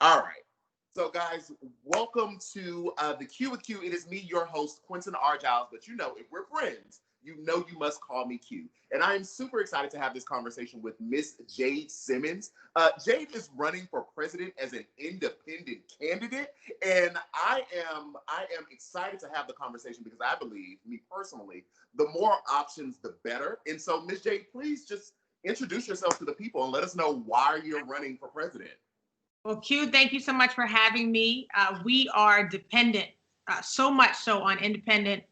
All right. So, guys, welcome to the Q with Q. It is me, your host, Quentin R. Giles. But you know, if we're friends, you know you must call me Q. And I am super excited to have this conversation with Miss Jade Simmons. Jade is running for president as an independent candidate, and I am excited to have the conversation because I believe, me personally, the more options, the better. And so, Miss Jade, please just introduce yourself to the people and let us know why you're running for president. Well, Q, thank you so much for having me. We are dependent, so much so on independent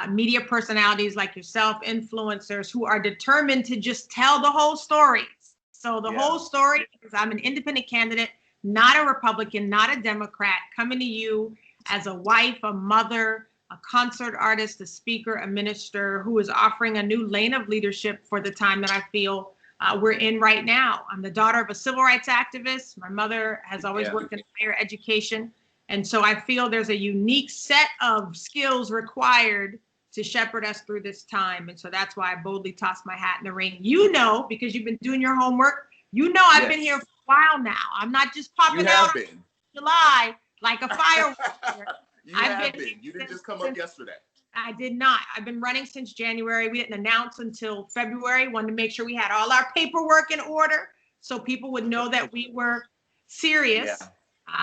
media personalities like yourself, influencers who are determined to just tell the whole story. So the whole story is I'm an independent candidate, not a Republican, not a Democrat, coming to you as a wife, a mother, a concert artist, a speaker, a minister who is offering a new lane of leadership for the time that I feel we're in right now. I'm the daughter of a civil rights activist. My mother has always worked in higher education. And so I feel there's a unique set of skills required to shepherd us through this time. And so that's why I boldly tossed my hat in the ring. You know, because you've been doing your homework, you know I've been here for a while now. I'm not just popping out in July like a firework. You didn't just come up yesterday. I did not. I've been running since January. We didn't announce until February. Wanted to make sure we had all our paperwork in order so people would know that we were serious.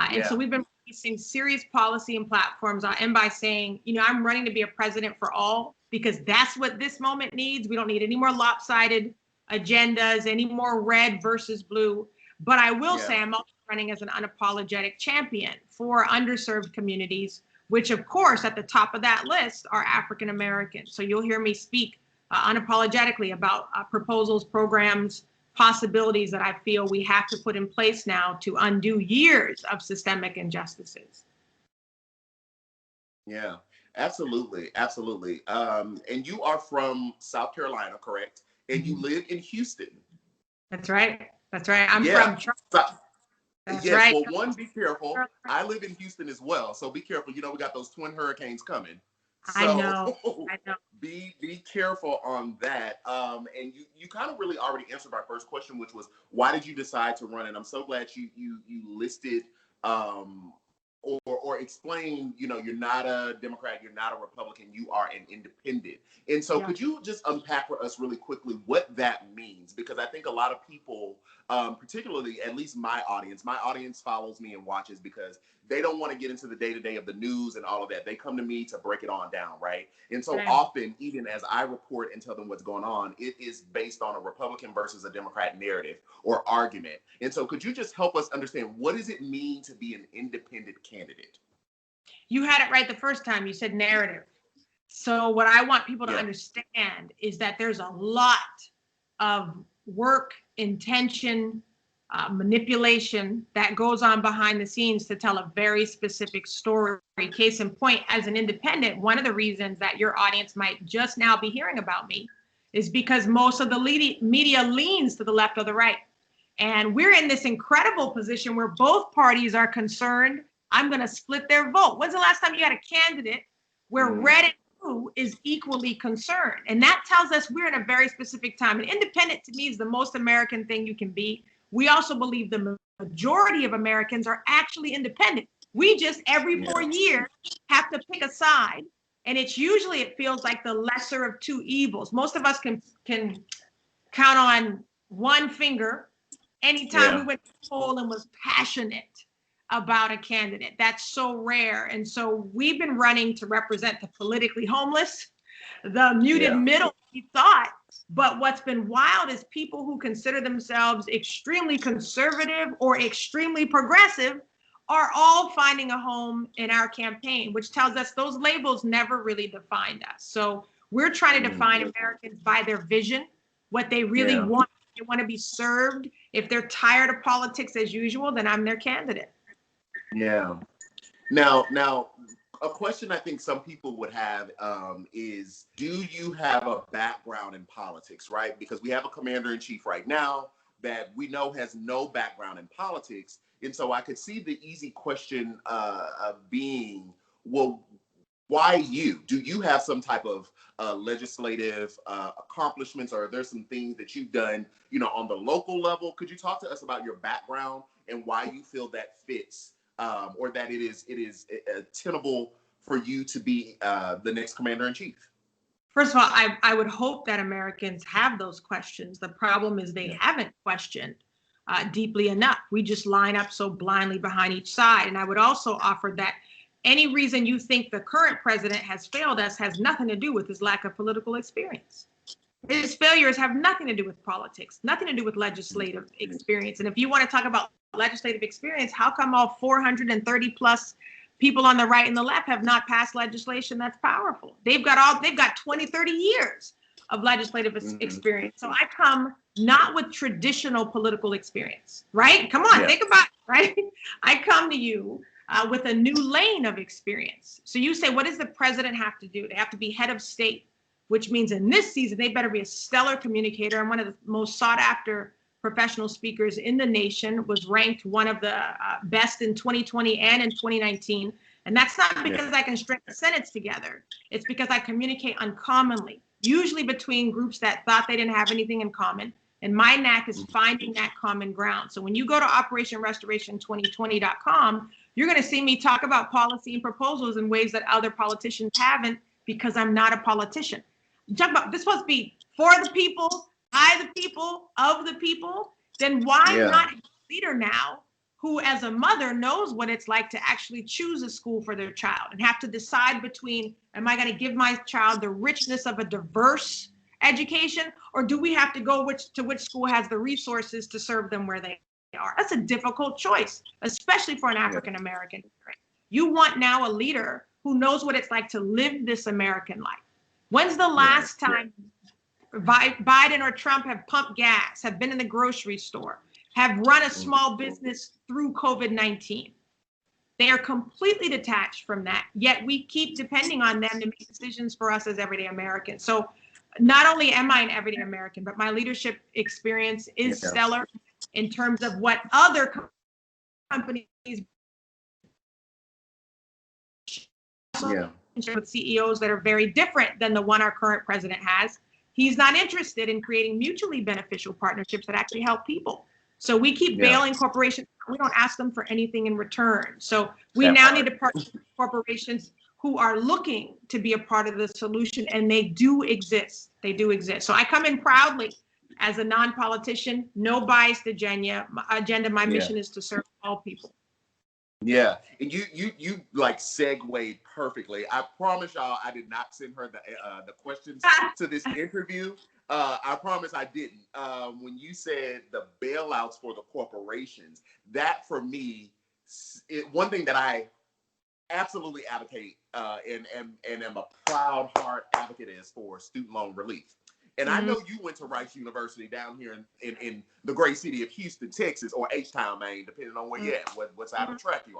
And so we've been releasing serious policy and platforms. I'll end by saying, you know, I'm running to be a president for all because that's what this moment needs. We don't need any more lopsided agendas, any more red versus blue. But I will say I'm also running as an unapologetic champion for underserved communities, which of course at the top of that list are African Americans. So you'll hear me speak unapologetically about proposals, programs, possibilities that I feel we have to put in place now to undo years of systemic injustices. Yeah, absolutely. Absolutely. And you are from South Carolina, correct? And you live in Houston. That's right. That's right. I'm from Charlotte. That's right. Well, one, be careful. I live in Houston as well, so be careful. You know, we got those twin hurricanes coming. So I know. Be careful on that. And you kind of really already answered my first question, which was why did you decide to run? And I'm so glad you listed or explain, you know, you're not a Democrat, you're not a Republican, you are an independent. And so could you just unpack for us really quickly what that means? Because I think a lot of people, particularly at least my audience follows me and watches because they don't want to get into the day-to-day of the news and all of that. They come to me to break it on down, right? And so often, even as I report and tell them what's going on, it is based on a Republican versus a Democrat narrative or argument. And so could you just help us understand what does it mean to be an independent candidate? You had it right the first time. You said narrative. So what I want people to understand is that there's a lot of work, intention, manipulation that goes on behind the scenes to tell a very specific story. Case in point, as an independent, one of the reasons that your audience might just now be hearing about me is because most of the media leans to the left or the right. And we're in this incredible position where both parties are concerned, I'm going to split their vote. When's the last time you had a candidate where red and blue is equally concerned? And that tells us we're in a very specific time. And independent to me is the most American thing you can be. We also believe the majority of Americans are actually independent. We just every 4 years have to pick a side. And it's usually, it feels like the lesser of two evils. Most of us can count on one finger anytime we went to the poll and was passionate about a candidate. That's so rare. And so we've been running to represent the politically homeless, the muted middle, we thought. But what's been wild is people who consider themselves extremely conservative or extremely progressive are all finding a home in our campaign, which tells us those labels never really defined us. So we're trying to define Americans by their vision, what they really want. They want to be served. If they're tired of politics as usual, then I'm their candidate. Yeah. Now, a question I think some people would have is, do you have a background in politics, right? Because we have a commander-in-chief right now that we know has no background in politics. And so I could see the easy question being, well, Why you? Do you have some type of legislative accomplishments, or are there some things that you've done, on the local level? Could you talk to us about your background and why you feel that fits, or that it is tenable for you to be the next commander in chief? First of all, I would hope that Americans have those questions. The problem is they haven't questioned deeply enough. We just line up so blindly behind each side. And I would also offer that any reason you think the current president has failed us has nothing to do with his lack of political experience. His failures have nothing to do with politics, nothing to do with legislative experience. And if you want to talk about legislative experience, how come all 430 plus people on the right and the left have not passed legislation that's powerful? They've got 20, 30 years of legislative experience. So I come not with traditional political experience, right? Come on, think about it, right? I come to you with a new lane of experience. So you say, what does the president have to do? They have to be head of state, which means in this season, they better be a stellar communicator and one of the most sought after professional speakers in the nation, was ranked one of the best in 2020 and in 2019. And that's not because I can string a sentence together. It's because I communicate uncommonly, usually between groups that thought they didn't have anything in common. And my knack is finding that common ground. So when you go to operationrestoration2020.com, you're going to see me talk about policy and proposals in ways that other politicians haven't, because I'm not a politician. Talk about this supposed to be for the people, by the people, of the people. Then why not a leader now who, as a mother, knows what it's like to actually choose a school for their child and have to decide between, am I going to give my child the richness of a diverse education, or do we have to go to which school has the resources to serve them where they are? That's a difficult choice, especially for an African American. You want now a leader who knows what it's like to live this American life. When's the last time Biden or Trump have pumped gas, have been in the grocery store, have run a small business through COVID-19? They are completely detached from that, yet we keep depending on them to make decisions for us as everyday Americans. So not only am I an everyday American, but my leadership experience is stellar in terms of what other companies with CEOs that are very different than the one our current president has. He's not interested in creating mutually beneficial partnerships that actually help people. So we keep bailing corporations. We don't ask them for anything in return. So we now need to partner with corporations who are looking to be a part of the solution, and they do exist. They do exist. So I come in proudly as a non-politician, no biased agenda. My mission is to serve all people. Yeah, and you like segued perfectly. I promise y'all, I did not send her the questions to this interview. I promise I didn't. When you said the bailouts for the corporations, that for me, one thing that I absolutely advocate and am a proud heart advocate is for student loan relief. And I know you went to Rice University down here in the great city of Houston, Texas, or H-Town, Maine, depending on where you're at, what side of the track you're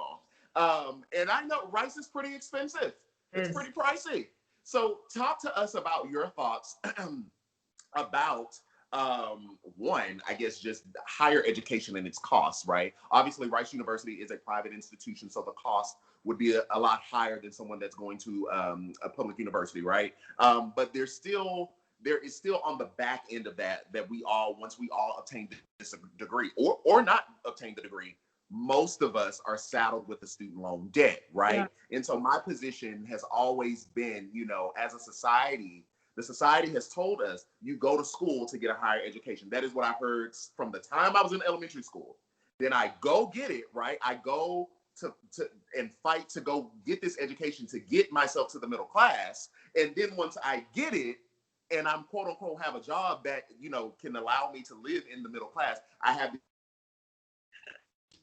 on. And I know Rice is pretty expensive. It's pretty pricey. So talk to us about your thoughts about, one, I guess, just higher education and its costs, right? Obviously, Rice University is a private institution, so the cost would be a lot higher than someone that's going to a public university, right? But there is still on the back end of that once we all obtain this degree or not obtain the degree, most of us are saddled with the student loan debt, right? Yeah. And so my position has always been, as a society, the society has told us you go to school to get a higher education. That is what I heard from the time I was in elementary school. Then I go get it, right? I go to and fight to go get this education to get myself to the middle class. And then once I get it, and I'm quote unquote have a job that, can allow me to live in the middle class, I have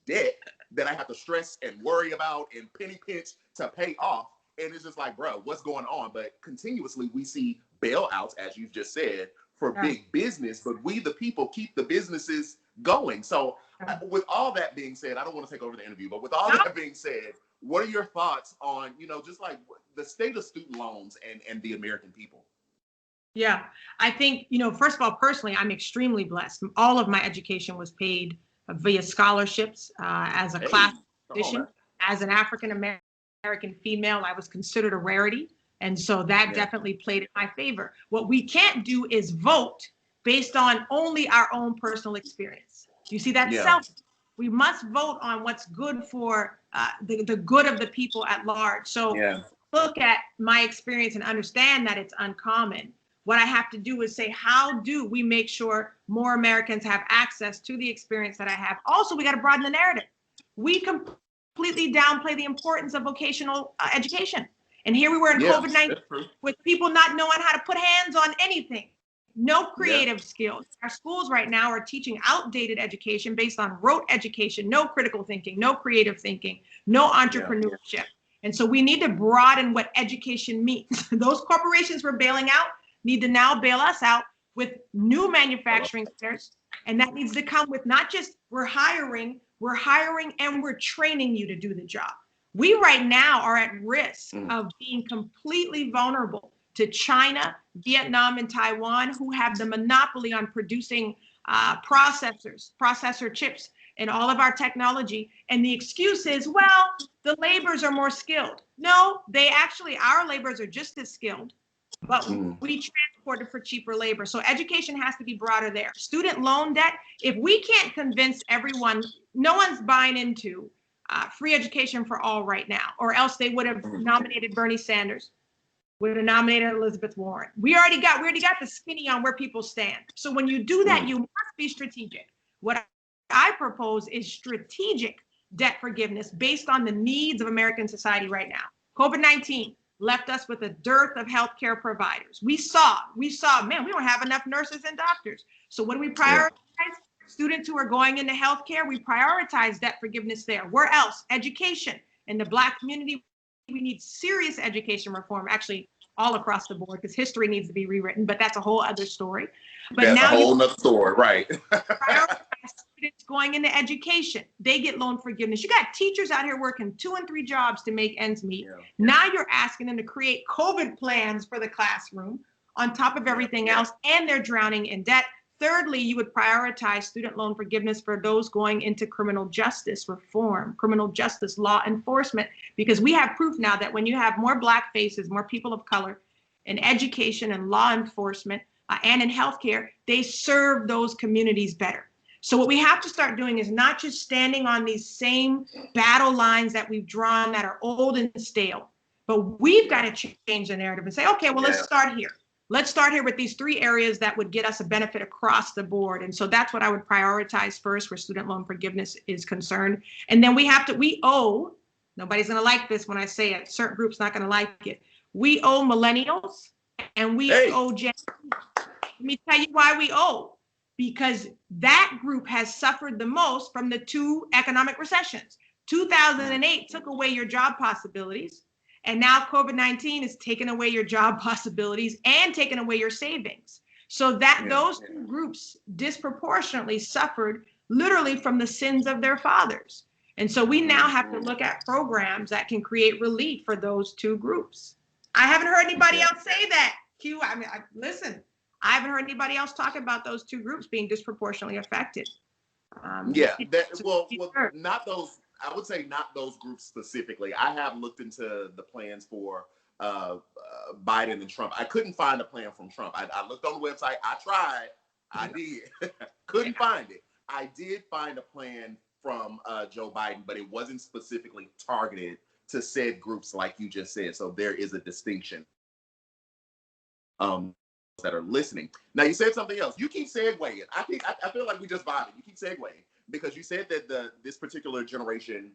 debt that I have to stress and worry about and penny pinch to pay off. And it's just like, bro, what's going on? But continuously we see bailouts, as you've just said, for big business, but we, the people, keep the businesses going. So with all that being said, I don't want to take over the interview, but with all that being said, what are your thoughts on, just like the state of student loans and the American people? Yeah, I think, first of all, personally, I'm extremely blessed. All of my education was paid via scholarships as a class position, as an African American. American female, I was considered a rarity. And so that definitely played in my favor. What we can't do is vote based on only our own personal experience. You see, that's selfish. We must vote on what's good for the good of the people at large. So look at my experience and understand that it's uncommon. What I have to do is say, how do we make sure more Americans have access to the experience that I have? Also, we got to broaden the narrative. We completely downplay the importance of vocational education. And here we were in COVID-19 with people not knowing how to put hands on anything. No creative skills. Our schools right now are teaching outdated education based on rote education, no critical thinking, no creative thinking, no entrepreneurship. And so we need to broaden what education means. Those corporations we're bailing out need to now bail us out with new manufacturing centers. And that needs to come with not just we're hiring and we're training you to do the job. We right now are at risk of being completely vulnerable to China, Vietnam, and Taiwan, who have the monopoly on producing processor chips, and all of our technology. And the excuse is, well, the laborers are more skilled. No, our laborers are just as skilled, but we transport it for cheaper labor. So education has to be broader there. Student loan debt, if we can't convince everyone, no one's buying into free education for all right now, or else they would have nominated Bernie Sanders, would have nominated Elizabeth Warren. We already got the skinny on where people stand. So when you do that, you must be strategic. What I propose is strategic debt forgiveness based on the needs of American society right now. COVID-19 left us with a dearth of healthcare providers. We saw, man, we don't have enough nurses and doctors. So what do we prioritize? Students who are going into healthcare, we prioritize debt forgiveness there. Where else? Education. In the Black community, we need serious education reform, actually all across the board, because history needs to be rewritten, but that's a whole other story. But that's now a whole other story, right? Prioritize students going into education. They get loan forgiveness. You got teachers out here working 2 and 3 jobs to make ends meet. Now you're asking them to create COVID plans for the classroom on top of everything else, and they're drowning in debt. Thirdly, you would prioritize student loan forgiveness for those going into criminal justice reform, criminal justice law enforcement, because we have proof now that when you have more Black faces, more people of color in education and law enforcement and in healthcare, they serve those communities better. So what we have to start doing is not just standing on these same battle lines that we've drawn that are old and stale, but we've got to change the narrative and say, okay, well, let's start here. Let's start here with these 3 areas that would get us a benefit across the board. And so that's what I would prioritize first where student loan forgiveness is concerned. And then we owe, nobody's gonna like this when I say it, certain groups not gonna like it. We owe millennials and we owe Gen Z. Let me tell you why we owe. Because that group has suffered the most from the 2 economic recessions. 2008 took away your job possibilities. And now COVID-19 is taking away your job possibilities and taking away your savings. So that those 2 groups disproportionately suffered literally from the sins of their fathers. And so we now have to look at programs that can create relief for those 2 groups. I haven't heard anybody else say that, Q. I mean, listen, I haven't heard anybody else talk about those 2 groups being disproportionately affected. Not those. I would say not those groups specifically. I have looked into the plans for Biden and Trump. I couldn't find a plan from Trump. I looked on the website. I tried. I did. Couldn't find it. I did find a plan from Joe Biden, but it wasn't specifically targeted to said groups like you just said. So there is a distinction that are listening. Now you said something else. You keep segueing. I feel like we just vibing. You keep segueing. Because you said that this particular generation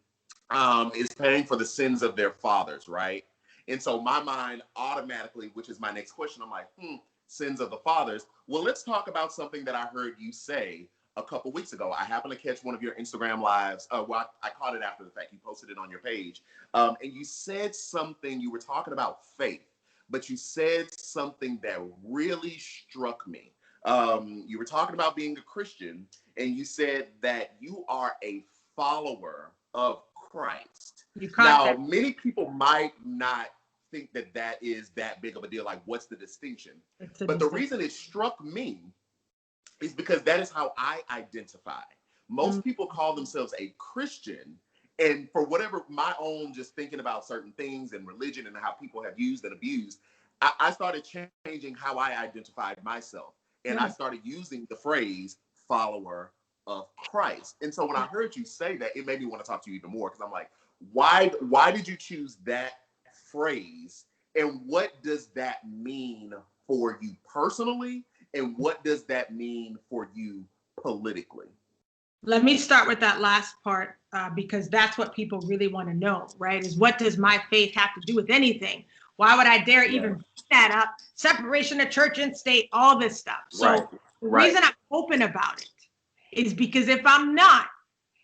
is paying for the sins of their fathers, right? And so my mind automatically, which is my next question, I'm like, sins of the fathers. Well, let's talk about something that I heard you say a couple weeks ago. I happened to catch one of your Instagram lives. I caught it after the fact. You posted it on your page. And you said something, you were talking about faith, but you said something that really struck me. You were talking about being a Christian, and you said that you are a follower of Christ. Many people might not think that is that big of a deal. Like, what's the distinction? But the reason it struck me is because that is how I identify. Most people call themselves a Christian, And for whatever my own, just thinking about certain things and religion and how people have used and abused, I started changing how I identified myself. And I started using the phrase follower of Christ. And so when I heard you say that, it made me want to talk to you even more, because I'm like, why did you choose that phrase? And what does that mean for you personally? And what does that mean for you politically? Let me start with that last part, because that's what people really want to know, right? Is what does my faith have to do with anything? Why would I dare even bring that up? Separation of church and state, all this stuff. So the reason I'm open about it is because if I'm not,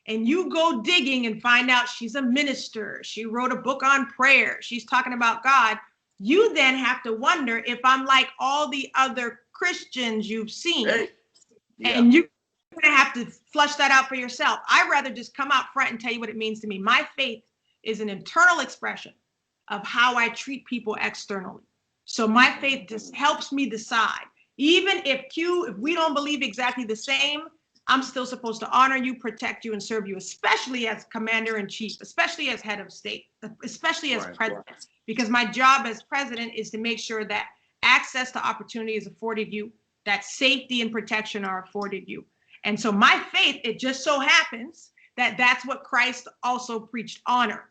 and you go digging and find out she's a minister, she wrote a book on prayer, she's talking about God, you then have to wonder if I'm like all the other Christians you've seen. And you're going to have to flush that out for yourself. I'd rather just come out front and tell you what it means to me. My faith is an internal expression of how I treat people externally. So my faith just helps me decide. Even if we don't believe exactly the same, I'm still supposed to honor you, protect you, and serve you, especially as commander in chief, especially as head of state, especially as president, because my job as president is to make sure that access to opportunity is afforded you, that safety and protection are afforded you. And so my faith, it just so happens that that's what Christ also preached, honor,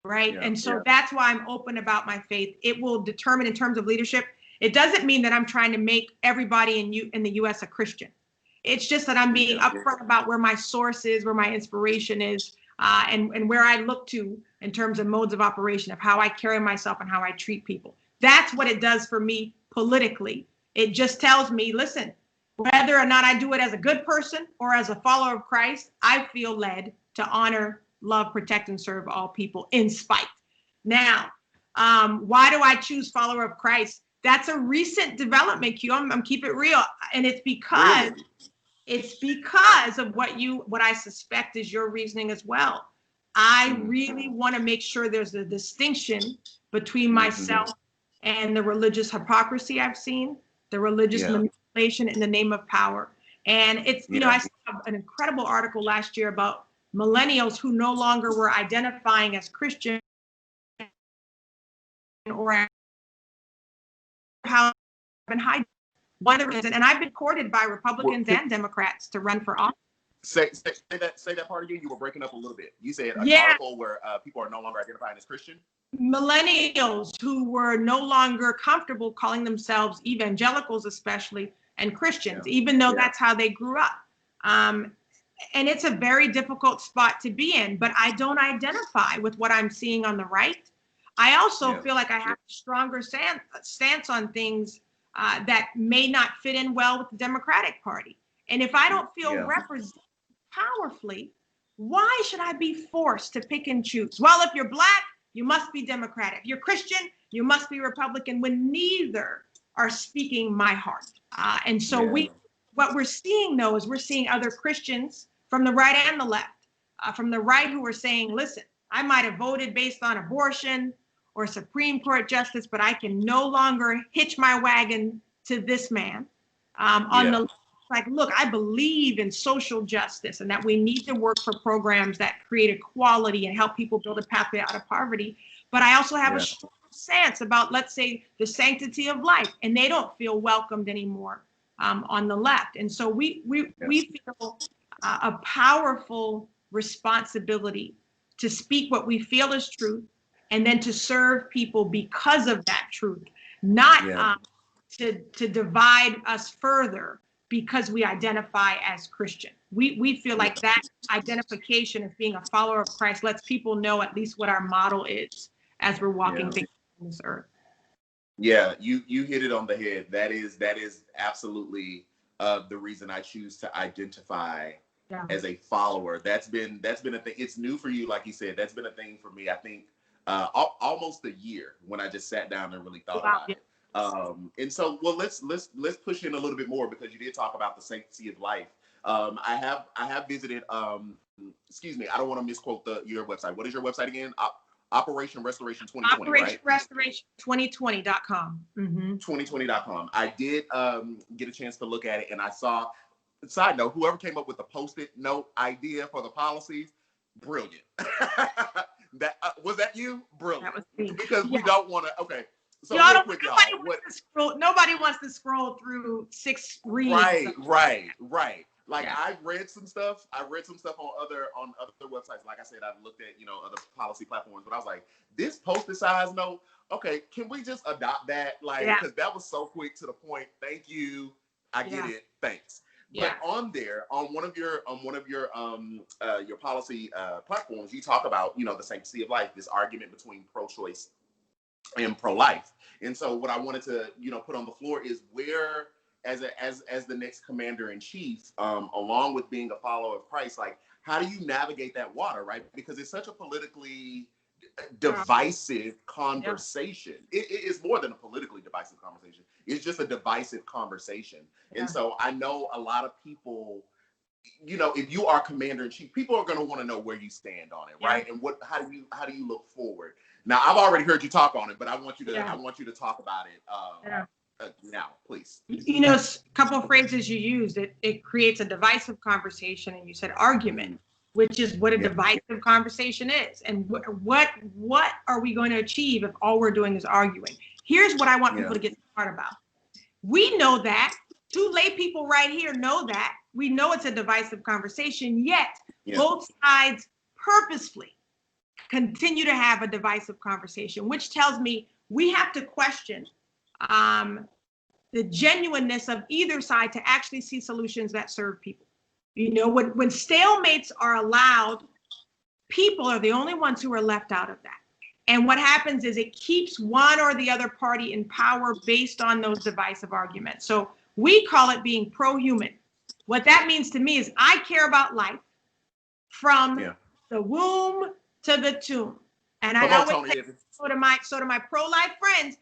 right? And so that's why I'm open about my faith. It will determine in terms of leadership. It doesn't mean that I'm trying to make everybody in the U.S. a Christian. It's just that I'm being upfront about where my source is, where my inspiration is, and where I look to in terms of modes of operation, of how I carry myself and how I treat people. That's what it does for me politically. It just tells me, listen, whether or not I do it as a good person or as a follower of Christ, I feel led to honor, love, protect, and serve all people in spite. Now, why do I choose follower of Christ? That's a recent development, Q. I'm keep it real. And it's because of what I suspect is your reasoning as well. I really want to make sure there's a distinction between myself and the religious hypocrisy I've seen, the religious manipulation in the name of power. And it's, I saw an incredible article last year about millennials who no longer were identifying as Christian or how been hiding. One of the reasons, and I've been courted by Republicans and Democrats to run for office. Say that part again. You were breaking up a little bit. You said an article where people are no longer identifying as Christian. Millennials who were no longer comfortable calling themselves evangelicals, especially, and Christians, even though that's how they grew up. And it's a very difficult spot to be in, but I don't identify with what I'm seeing on the right. I also feel like I have a stronger stance on things that may not fit in well with the Democratic Party. And if I don't feel represented powerfully, why should I be forced to pick and choose? Well, if you're Black, you must be Democrat. If you're Christian, you must be Republican, when neither are speaking my heart. And so what we're seeing, though, is we're seeing other Christians from the right and the left, from the right who are saying, listen, I might have voted based on abortion or Supreme Court justice, but I can no longer hitch my wagon to this man. On the like, look, I believe in social justice and that we need to work for programs that create equality and help people build a pathway out of poverty. But I also have a strong stance about, let's say, the sanctity of life, and they don't feel welcomed anymore on the left. And so we feel a powerful responsibility to speak what we feel is truth, and then to serve people because of that truth, not to divide us further because we identify as Christian. We feel like that identification as being a follower of Christ lets people know at least what our model is as we're walking things on this earth. Yeah, you hit it on the head. That is absolutely the reason I choose to identify as a follower. That's been a thing. It's new for you, like you said. That's been a thing for me, I think, almost a year, when I just sat down and really thought about it. And so, well, let's push in a little bit more, because you did talk about the sanctity of life. I have visited. Excuse me, I don't want to misquote your website. What is your website again? Operation Restoration 2020, right? OperationRestoration2020.com. 2020.com. I did get a chance to look at it, and I saw. Side note: whoever came up with the post-it note idea for the policies, Brilliant. That was that you? Brilliant. That was me. Because we don't want to. Okay. So y'all real quick, y'all. Nobody wants to scroll through 6 reads. Right. Like I've read some stuff. I read some stuff on other websites. Like I said, I've looked at other policy platforms. But I was like, this posted size note. Okay, can we just adopt that? Like, because that was so quick to the point. Thank you. I get it. Thanks. But on one of your policy platforms, you talk about the sanctity of life. This argument between pro-choice and pro-life. And so what I wanted to put on the floor is where, as the next commander in chief, along with being a follower of Christ, like how do you navigate that water, right? Because it's such a politically divisive conversation. It is more than a politically divisive conversation. It's just a divisive conversation. And so I know a lot of people, if you are commander in chief, people are going to want to know where you stand on it, right? And how do you look forward? Now, I've already heard you talk on it, but I want you to talk about it now, please. A couple of phrases you used. It creates a divisive conversation, and you said argument, which is what a divisive conversation is. And what are we going to achieve if all we're doing is arguing? Here's what I want people to get smart about. We know that. 2 lay people right here know that. We know it's a divisive conversation, yet both sides purposefully continue to have a divisive conversation, which tells me we have to question the genuineness of either side to actually see solutions that serve people. When stalemates are allowed, people are the only ones who are left out of that. And what happens is it keeps one or the other party in power based on those divisive arguments. So we call it being pro-human. What that means to me is I care about life from the womb to the tomb. And I always say so to my pro-life friends,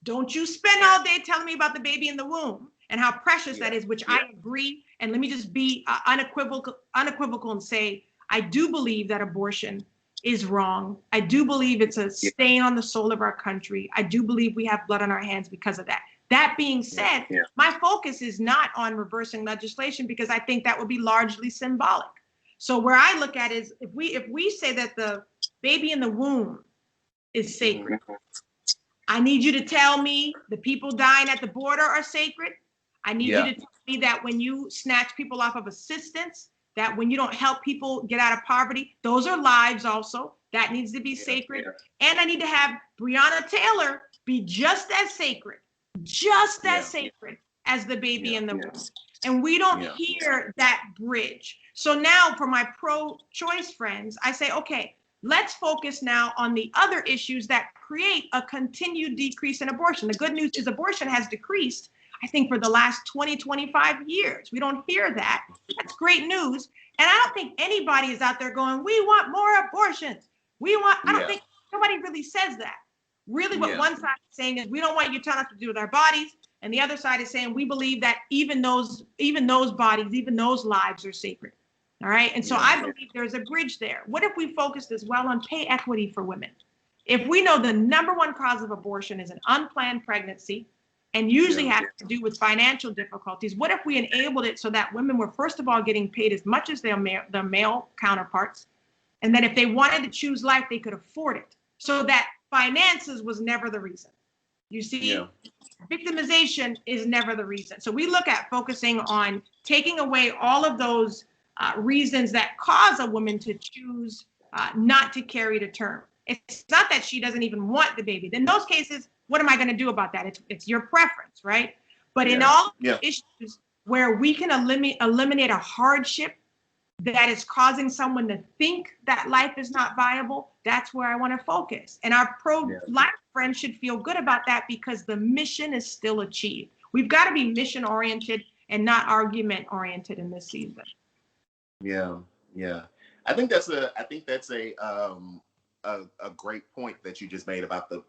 don't you spend all day telling me about the baby in the womb and how precious that is, which I agree. And let me just be unequivocal and say, I do believe that abortion is wrong. I do believe it's a stain on the soul of our country. I do believe we have blood on our hands because of that. That being said, my focus is not on reversing legislation because I think that would be largely symbolic. So where I look at is if we say that the baby in the womb is sacred, I need you to tell me the people dying at the border are sacred. I need you to tell me that when you snatch people off of assistance, that when you don't help people get out of poverty, those are lives also. That needs to be sacred. And I need to have Breonna Taylor be just as sacred as the baby in the womb. And we don't hear that bridge. So now for my pro-choice friends, I say, okay, let's focus now on the other issues that create a continued decrease in abortion. The good news is abortion has decreased, I think, for the last 20, 25 years. We don't hear that. That's great news. And I don't think anybody is out there going, we want more abortions. I don't think nobody really says that. Really what one side is saying is we don't want you telling us what to do with our bodies. And the other side is saying we believe that even those bodies, even those lives are sacred. All right. And so I believe there's a bridge there. What if we focused as well on pay equity for women? If we know the number one cause of abortion is an unplanned pregnancy and usually has to do with financial difficulties, what if we enabled it so that women were, first of all, getting paid as much as their male counterparts, and that if they wanted to choose life, they could afford it, so that finances was never the reason. You see, victimization is never the reason. So we look at focusing on taking away all of those reasons that cause a woman to choose not to carry to term. It's not that she doesn't even want the baby. In those cases, what am I going to do about that? It's your preference, right? But in all issues where we can eliminate a hardship that is causing someone to think that life is not viable, that's where I want to focus. And our pro-life friends should feel good about that because the mission is still achieved. We've got to be mission-oriented and not argument-oriented in this season. Yeah. I think that's a great point that you just made about the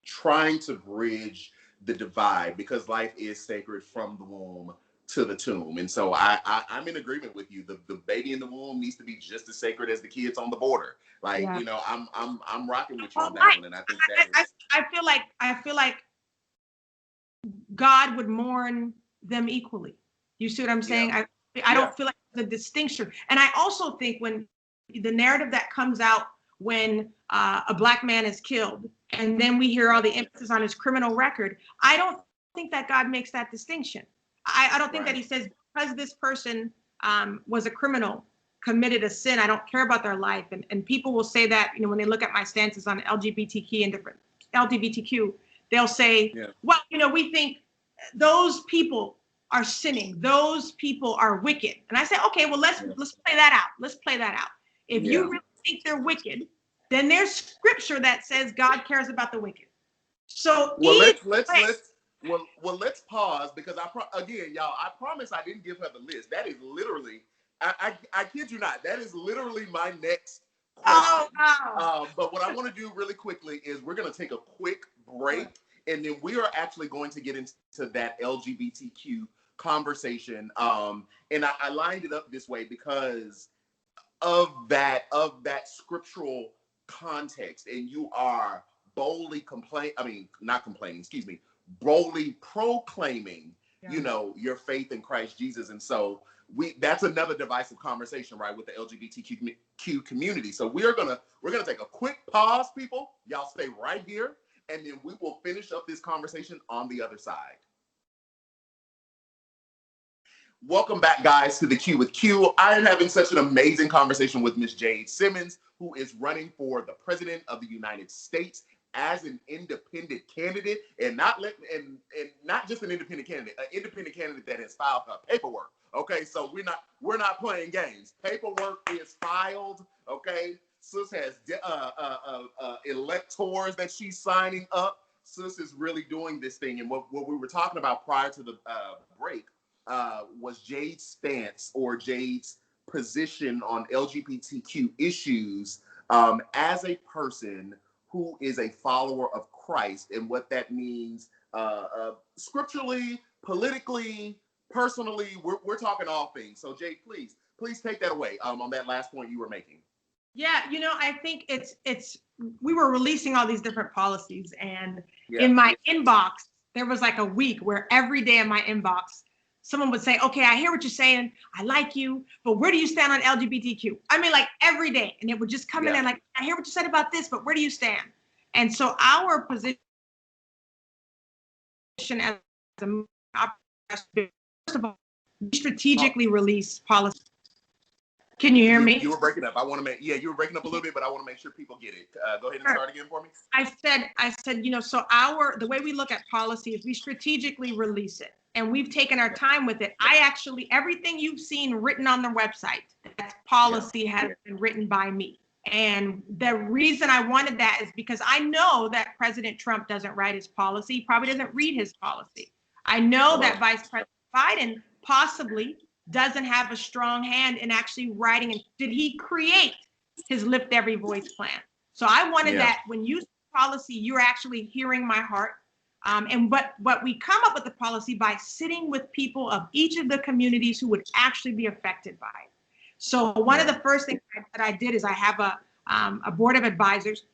trying to bridge the divide, because life is sacred from the womb to the tomb. And so I'm in agreement with you. The baby in the womb needs to be just as sacred as the kids on the border. Like, I'm rocking with you on that one. And I think I feel like God would mourn them equally. You see what I'm saying? I don't feel like there's a distinction. And I also think when the narrative that comes out when a Black man is killed, and then we hear all the emphasis on his criminal record. I don't think that God makes that distinction. I don't think that he says, because this person was a criminal, committed a sin, I don't care about their life. And people will say that, when they look at my stances on LGBTQ and different LGBTQ, they'll say, well, we think those people are sinning. Those people are wicked. And I say, okay, well, let's play that out. Let's play that out. If you really think they're wicked, then there's scripture that says God cares about the wicked. So let's pause, because again, y'all, I promise I didn't give her the list. That is literally, I kid you not, that is literally my next question. But what I want to do really quickly is we're going to take a quick break, and then we are actually going to get into that LGBTQ conversation. And I lined it up this way because of that scriptural context, and you are boldly boldly proclaiming, your faith in Christ Jesus. And so that's another divisive conversation, right, with the LGBTQ community. So we're gonna take a quick pause, people. Y'all stay right here, and then we will finish up this conversation on the other side. Welcome back, guys, to the Q with Q. I am having such an amazing conversation with Miss Jade Simmons, who is running for the President of the United States as an independent candidate, and not just an independent candidate, an independent candidate that has filed her paperwork. Okay, so we're not playing games. Paperwork is filed. Okay, Sis has electors that she's signing up. Sis is really doing this thing, and what we were talking about prior to the break was Jade's stance, or Jade's position on LGBTQ issues as a person who is a follower of Christ, and what that means scripturally, politically, personally. We're talking all things. So Jade, please take that away on that last point you were making. Yeah, I think we were releasing all these different policies, and in my inbox, there was like a week where every day in my inbox, someone would say, okay, I hear what you're saying. I like you, but where do you stand on LGBTQ? I mean, like every day. And it would just come in there like, I hear what you said about this, but where do you stand? And so our position as a, first of all, we strategically release policy. Can you hear me? You were breaking up. You were breaking up a little bit, but I want to make sure people get it. Go ahead and start again for me. I said, so the way we look at policy is we strategically release it. And we've taken our time with it. Everything you've seen written on the website, that policy has been written by me. And the reason I wanted that is because I know that President Trump doesn't write his policy. He probably doesn't read his policy. I know that Vice President Biden possibly doesn't have a strong hand in actually writing. And did he create his Lift Every Voice plan? So I wanted that when you see policy, you're actually hearing my heart. But we come up with the policy by sitting with people of each of the communities who would actually be affected by it. So one of the first things that I did is I have a board of advisors,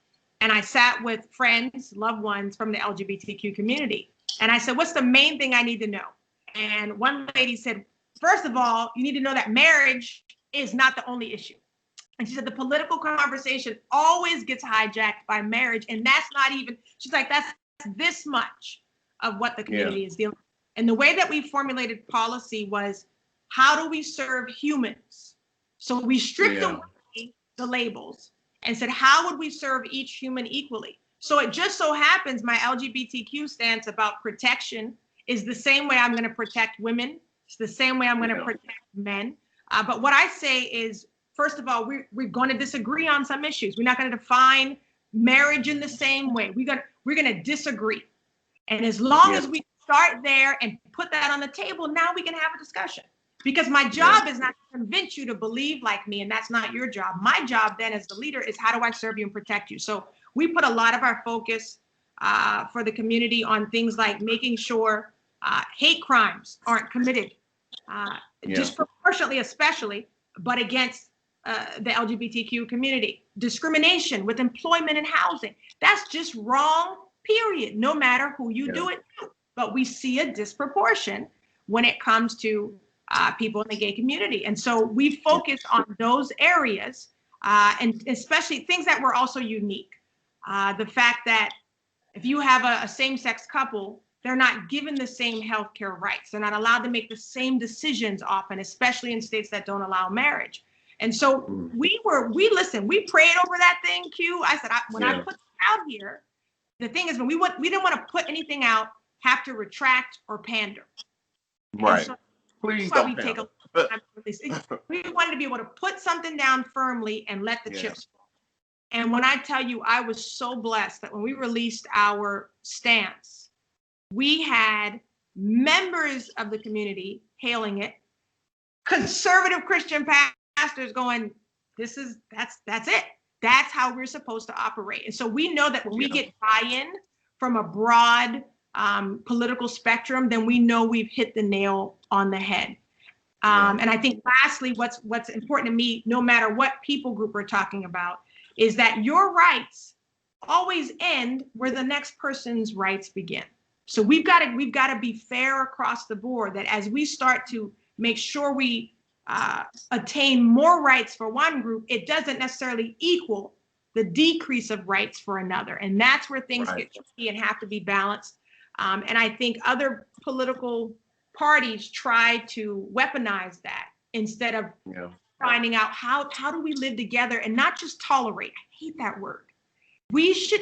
and I sat with friends, loved ones from the LGBTQ community. And I said, what's the main thing I need to know? And one lady said, first of all, you need to know that marriage is not the only issue. And she said, the political conversation always gets hijacked by marriage. And that's not even, she's like, that's this much of what the community is dealing with. And the way that we formulated policy was, how do we serve humans? So we stripped away the labels and said, how would we serve each human equally? So it just so happens my LGBTQ stance about protection is the same way I'm going to protect women. It's the same way I'm going to protect men. But what I say is, first of all, we're going to disagree on some issues. We're not going to define marriage in the same way. We're going to disagree. And as long as we start there and put that on the table, now we can have a discussion. Because my job is not to convince you to believe like me, and that's not your job. My job then as the leader is, how do I serve you and protect you? So we put a lot of our focus for the community on things like making sure hate crimes aren't committed disproportionately, especially, but against the LGBTQ community. Discrimination with employment and housing. That's just wrong, period, no matter who you do it to. But we see a disproportion when it comes to people in the gay community. And so we focus on those areas and especially things that were also unique. The fact that if you have a same-sex couple, they're not given the same healthcare rights. They're not allowed to make the same decisions often, especially in states that don't allow marriage. And so we listened, we prayed over that thing, Q. I said, when I put it out here, the thing is, when we didn't want to put anything out, have to retract or pander. Right. So Please that's why don't we take pander. a time to release it. We wanted to be able to put something down firmly and let the chips fall. And when I tell you, I was so blessed that when we released our stance, we had members of the community hailing it, conservative Christian pastors going, that's it. That's how we're supposed to operate. And so we know that when we get buy-in from a broad political spectrum, then we know we've hit the nail on the head. And I think lastly, what's important to me, no matter what people group we're talking about, is that your rights always end where the next person's rights begin. So we've got to be fair across the board, that as we start to make sure we attain more rights for one group, it doesn't necessarily equal the decrease of rights for another. And that's where things get tricky and have to be balanced. And I think other political parties try to weaponize that instead of finding out how do we live together and not just tolerate. I hate that word.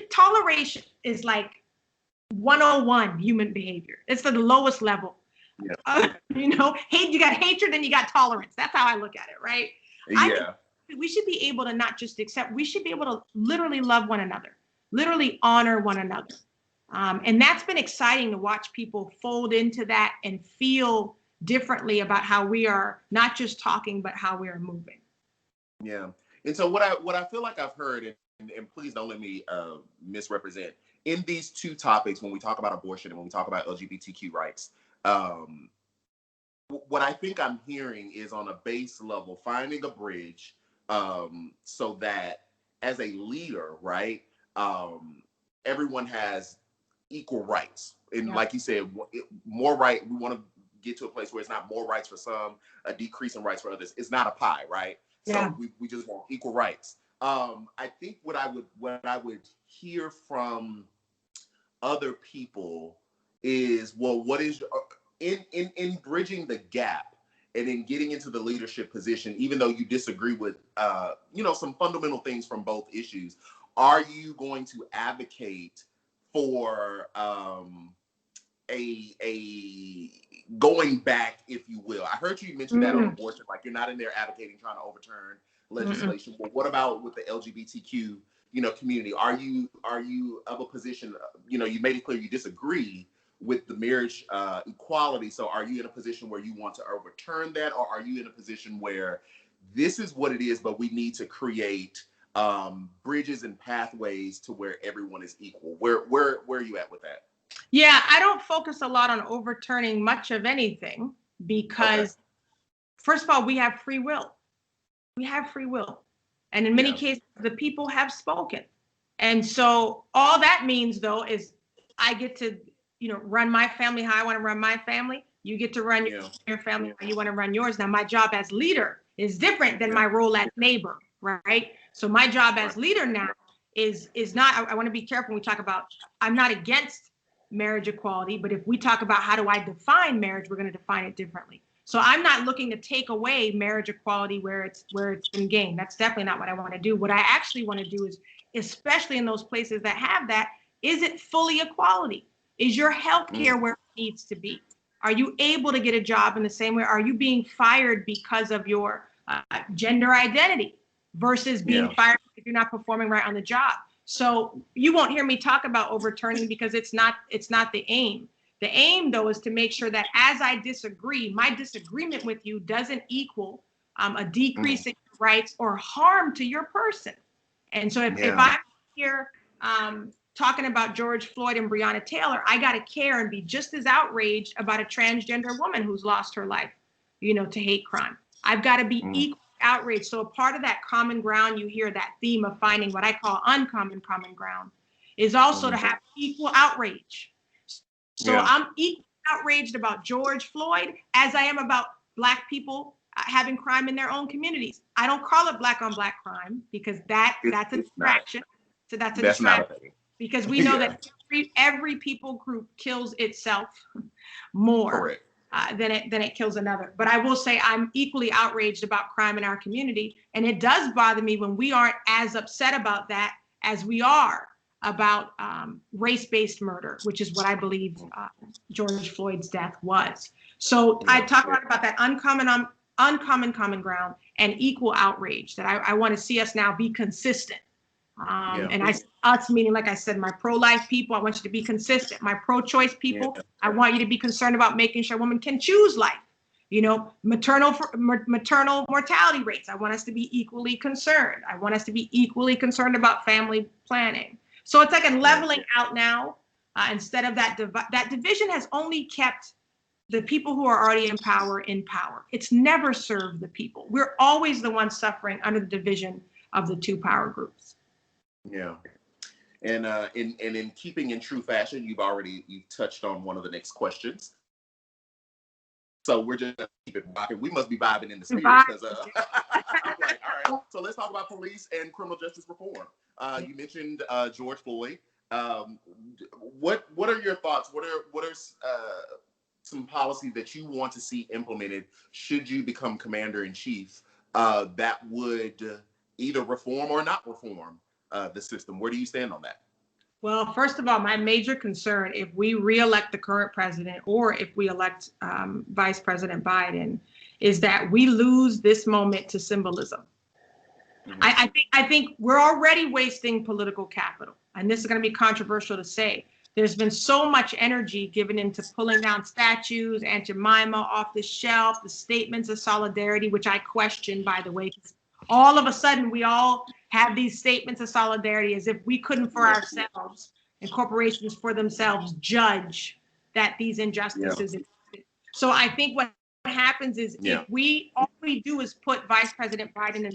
Toleration is like 101 human behavior. It's the lowest level. You got hatred and you got tolerance. That's how I look at it, right? We should be able to not just accept, we should be able to literally love one another, literally honor one another. And that's been exciting to watch people fold into that and feel differently about how we are not just talking, but how we are moving. Yeah. And so what I feel like I've heard, and please don't let me misrepresent, in these two topics, when we talk about abortion and when we talk about LGBTQ rights, what I think I'm hearing is on a base level, finding a bridge so that as a leader, right, everyone has equal rights. And like you said, more right, we want to get to a place where it's not more rights for some, a decrease in rights for others. It's not a pie, right? So we just want equal rights. I think what I would hear from other people is, well, what is in bridging the gap and in getting into the leadership position, even though you disagree with some fundamental things from both issues, are you going to advocate for a going back, if you will? I heard you mention that on abortion, like you're not in there advocating trying to overturn legislation. But what about with the LGBTQ community? Are you of a position, you made it clear you disagree with the marriage equality, so are you in a position where you want to overturn that, or are you in a position where this is what it is, but we need to create bridges and pathways to where everyone is equal? Where are you at with that? Yeah, I don't focus a lot on overturning much of anything because, first of all, we have free will. We have free will. And in many cases, the people have spoken. And so all that means, though, is I get to, run my family how I want to run my family. You get to run your family how you want to run yours. Now, my job as leader is different than my role as neighbor, right? So my job as leader now is not, I want to be careful when we talk about, I'm not against marriage equality, but if we talk about how do I define marriage, we're going to define it differently. So I'm not looking to take away marriage equality where it's been gained. That's definitely not what I want to do. What I actually want to do is, especially in those places that have that, is it fully equality? Is your health care where it needs to be? Are you able to get a job in the same way? Are you being fired because of your gender identity versus being fired if you're not performing right on the job? So you won't hear me talk about overturning because it's not the aim. The aim, though, is to make sure that as I disagree, my disagreement with you doesn't equal a decrease in your rights or harm to your person. And so if I'm here talking about George Floyd and Breonna Taylor, I got to care and be just as outraged about a transgender woman who's lost her life, to hate crime. I've got to be equally outraged. So a part of that common ground, you hear that theme of finding what I call uncommon common ground, is also to have equal outrage. So I'm equally outraged about George Floyd as I am about Black people having crime in their own communities. I don't call it black on black crime because that's a distraction. So that's a distraction because we know that every people group kills itself more than it kills another. But I will say I'm equally outraged about crime in our community. And it does bother me when we aren't as upset about that as we are about race-based murder, which is what I believe George Floyd's death was. So I talk a lot about that uncommon common ground and equal outrage that I want to see us now be consistent. And us meaning, like I said, my pro-life people, I want you to be consistent. My pro-choice people, I want you to be concerned about making sure women can choose life. You know, maternal mortality rates, I want us to be equally concerned. I want us to be equally concerned about family planning. So it's like a leveling out now. Instead of that division has only kept the people who are already in power. It's never served the people. We're always the ones suffering under the division of the two power groups. Yeah. And in keeping in true fashion, you've touched on one of the next questions. So we're just gonna keep it rocking. We must be vibing in the spirit because I'm like, all right. So let's talk about police and criminal justice reform. You mentioned George Floyd. What are your thoughts? What are some policies that you want to see implemented should you become commander in chief that would either reform or not reform the system? Where do you stand on that? Well, first of all, my major concern, if we reelect the current president or if we elect Vice President Biden, is that we lose this moment to symbolism. Mm-hmm. I think we're already wasting political capital, and this is going to be controversial to say. There's been so much energy given into pulling down statues, Aunt Jemima off the shelf, the statements of solidarity, which I question, by the way, because all of a sudden we all have these statements of solidarity as if we couldn't for ourselves and corporations for themselves judge that these injustices exist. So I think what happens is if all we do is put Vice President Biden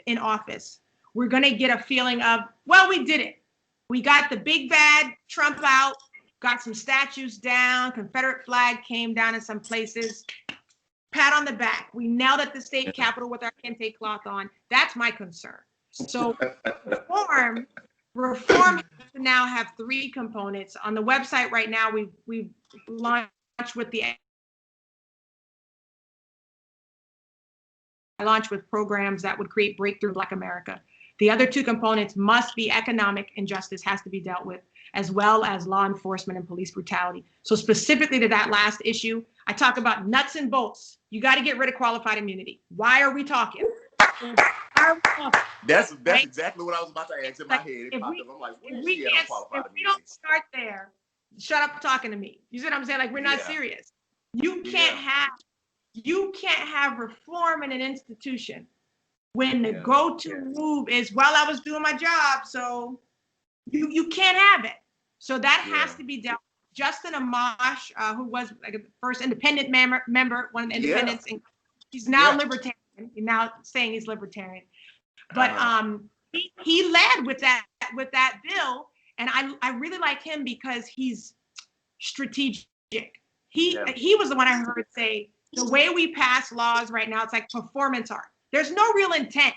in office, we're going to get a feeling of, well, we did it. We got the big bad Trump out, got some statues down, Confederate flag came down in some places. Pat on the back. We knelt at the state capitol with our kente cloth on. That's my concern. So reform has to now have three components. On the website right now, we've launched programs that would create breakthrough Black America. The other two components must be economic injustice has to be dealt with, as well as law enforcement and police brutality. So specifically to that last issue, I talk about nuts and bolts. You got to get rid of qualified immunity. Why are we talking? That's exactly what I was about to ask in my head. I'm like, if we don't start there, shut up talking to me. You see what I'm saying? Like, we're not serious. You can't have reform in an institution when the go-to move is, well, I was doing my job, so you can't have it. So that has to be dealt with. Justin Amash, who was like the first independent member, one of the independents, and he's now libertarian. He's now saying he's libertarian. But he led with that bill, and I really like him because he's strategic. He was the one I heard say, the way we pass laws right now, it's like performance art. There's no real intent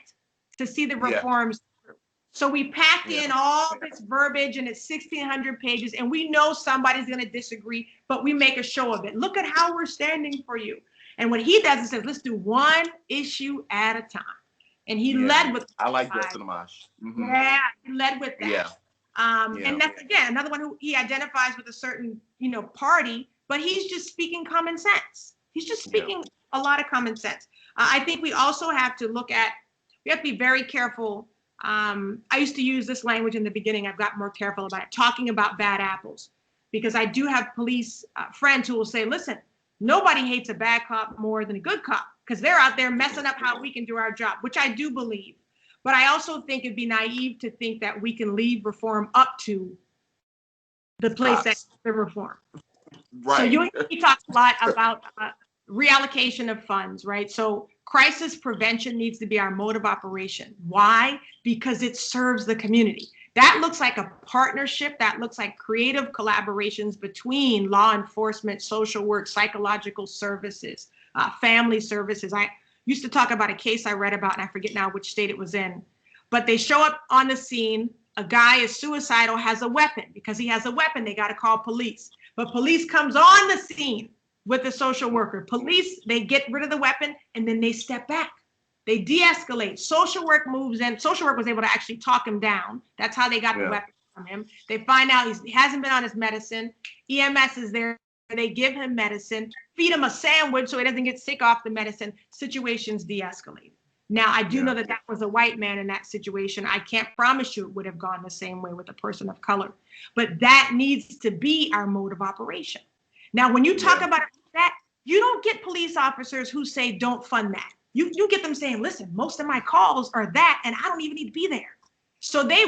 to see the reforms through. So we packed in all this verbiage and it's 1,600 pages, and we know somebody's going to disagree, but we make a show of it. Look at how we're standing for you. And what he does is says, let's do one issue at a time. And he led with. I like Justin Amash. Mm-hmm. Yeah, he led with that. And that's again another one who he identifies with a certain party, but he's just speaking common sense. He's just speaking a lot of common sense. I think we also have to we have to be very careful. I used to use this language in the beginning. I've got more careful about it, talking about bad apples, because I do have police friends who will say, listen, nobody hates a bad cop more than a good cop because they're out there messing up how we can do our job, which I do believe. But I also think it'd be naive to think that we can leave reform up to the place that's the reform. Right. So he talks a lot about reallocation of funds, right? So crisis prevention needs to be our mode of operation. Why? Because it serves the community. That looks like a partnership. That looks like creative collaborations between law enforcement, social work, psychological services, family services. used to talk about a case I read about, and I forget now which state it was in, but they show up on the scene. A guy is suicidal, has a weapon. Because he has a weapon, they got to call police. But police comes on the scene with the social worker. Police, they get rid of the weapon, and then they step back. They de-escalate. Social work moves in. Social work was able to actually talk him down. That's how they got the weapon from him. They find out he hasn't been on his medicine. EMS is there. They give him medicine, feed him a sandwich so he doesn't get sick off the medicine. Situations de-escalate. Now, I do know that that was a white man in that situation. I can't promise you it would have gone the same way with a person of color. But that needs to be our mode of operation. Now, when you talk about that, you don't get police officers who say, don't fund that. You get them saying, listen, most of my calls are that, and I don't even need to be there. So they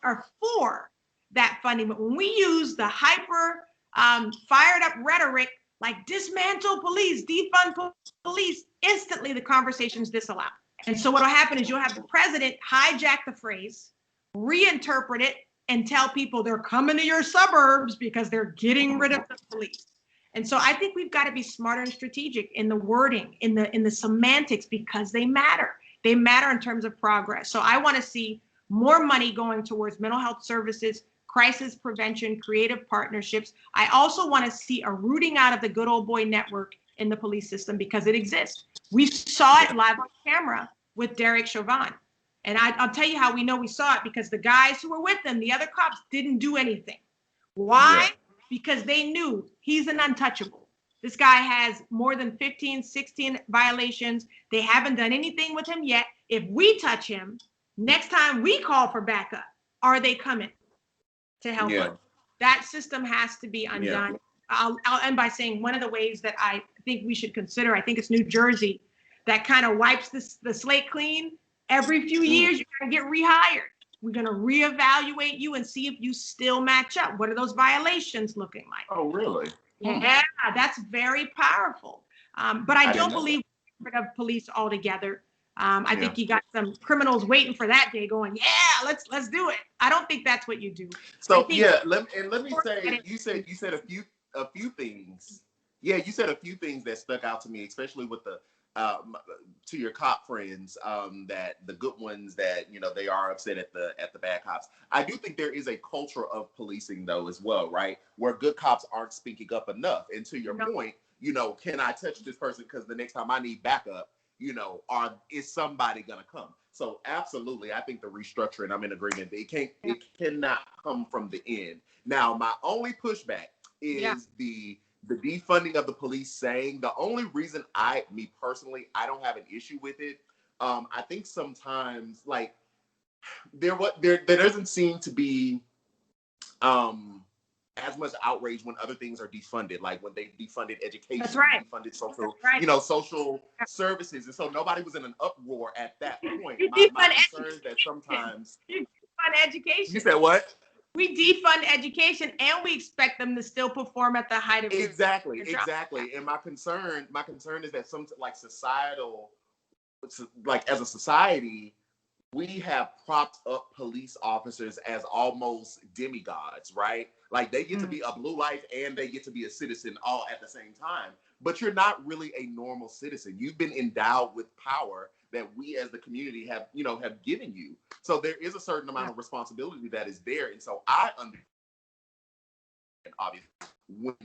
are for that funding. But when we use the hyper fired up rhetoric, like dismantle police, defund police, instantly the conversation's disallowed. And so what'll happen is you'll have the president hijack the phrase, reinterpret it, and tell people they're coming to your suburbs because they're getting rid of the police. And so I think we've got to be smarter and strategic in the wording, in the semantics, because they matter. They matter in terms of progress. So I want to see more money going towards mental health services, crisis prevention, creative partnerships. I also want to see a rooting out of the good old boy network in the police system because it exists. We saw it live on camera with Derek Chauvin. And I'll tell you how we know we saw it, because the guys who were with him, the other cops, didn't do anything. Why? Yeah. Because they knew he's an untouchable. This guy has more than 15, 16 violations. They haven't done anything with him yet. If we touch him, next time we call for backup, are they coming to help us? That system has to be undone. Yeah. I'll end by saying one of the ways that I think we should consider, I think it's New Jersey, that kind of wipes the slate clean. Every few years, you're going to get rehired. We're going to reevaluate you and see if you still match up. What are those violations looking like? Oh, really? Yeah, that's very powerful. But I don't believe we're rid of police altogether. I think you got some criminals waiting for that day going, yeah, let's do it. I don't think that's what you do. So let me say, you said a few things. Yeah, you said a few things that stuck out to me, especially with the to your cop friends, that the good ones that, you know, they are upset at the bad cops. I do think there is a culture of policing though as well, right? Where good cops aren't speaking up enough. And to your point, you know, can I touch this person because the next time I need backup, you know, is somebody gonna come? So absolutely, I think the restructuring, I'm in agreement. It cannot come from the end. Now, my only pushback is the defunding of the police. Saying the only reason me personally, I don't have an issue with it. I think sometimes like there doesn't seem to be as much outrage when other things are defunded, like when they defunded education, defunded social, social services. And so nobody was in an uproar at that point. My concern is that sometimes defund education. You said what? We defund education and we expect them to still perform at the height of exactly. And my concern is that some as a society, we have propped up police officers as almost demigods, right? Like they get to be a blue light and they get to be a citizen all at the same time. But you're not really a normal citizen. You've been endowed with power that we as the community have given you. So there is a certain amount of responsibility that is there. And so I understand, obviously,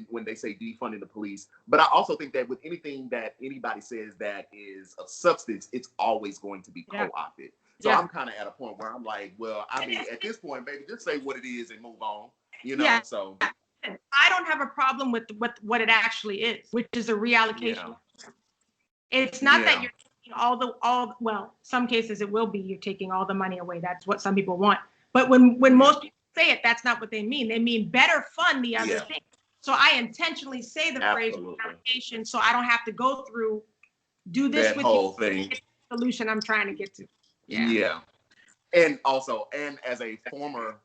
when they say defunding the police, but I also think that with anything that anybody says that is of substance, it's always going to be co-opted. So I'm kind of at a point where I'm like, well, I mean, at this point, baby, just say what it is and move on, you know? So I don't have a problem with what it actually is, which is a reallocation. It's not that you're taking well, some cases it will be you're taking all the money away. That's what some people want. But when most people say it, that's not what they mean. They mean better fund the other thing. So I intentionally say the phrase reallocation so I don't have to go through, do this that with whole you, thing. The solution I'm trying to get to. Yeah. And as a former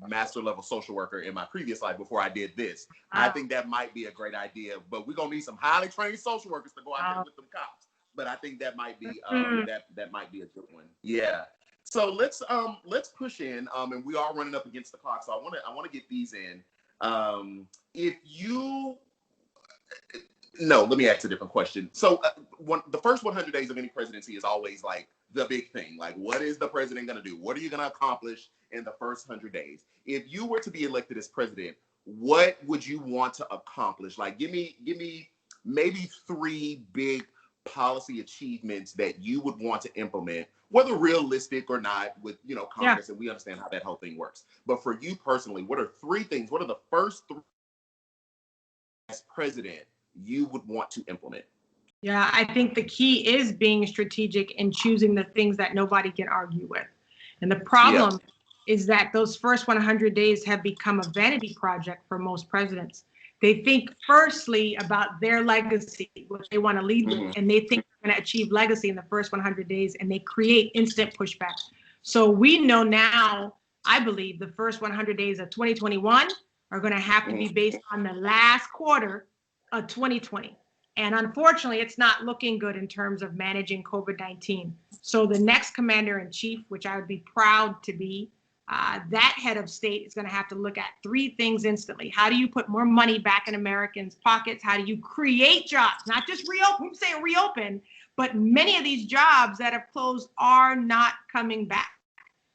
master level social worker in my previous life before I did this, I think that might be a great idea. But we're gonna need some highly trained social workers to go out there with them cops. But I think that might be that might be a good one. Yeah. So let's push in. And we are running up against the clock. So I wanna get these in. No, let me ask a different question. So the first 100 days of any presidency is always like the big thing. Like, what is the president going to do? What are you going to accomplish in the first 100 days? If you were to be elected as president, what would you want to accomplish? Like, give me maybe three big policy achievements that you would want to implement, whether realistic or not, with Congress, and we understand how that whole thing works. But for you personally, what are three things? What are the first three as president you would want to implement? Yeah, I think the key is being strategic and choosing the things that nobody can argue with. And the problem is that those first 100 days have become a vanity project for most presidents. They think firstly about their legacy, what they want to leave with, and they think they're going to achieve legacy in the first 100 days, and they create instant pushback. So we know now, I believe, the first 100 days of 2021 are going to have to be based on the last quarter of 2020. And unfortunately, it's not looking good in terms of managing COVID-19. So the next commander-in-chief, which I would be proud to be, that head of state is going to have to look at three things instantly. How do you put more money back in Americans' pockets? How do you create jobs? Not just reopen, I'm saying reopen, but many of these jobs that have closed are not coming back.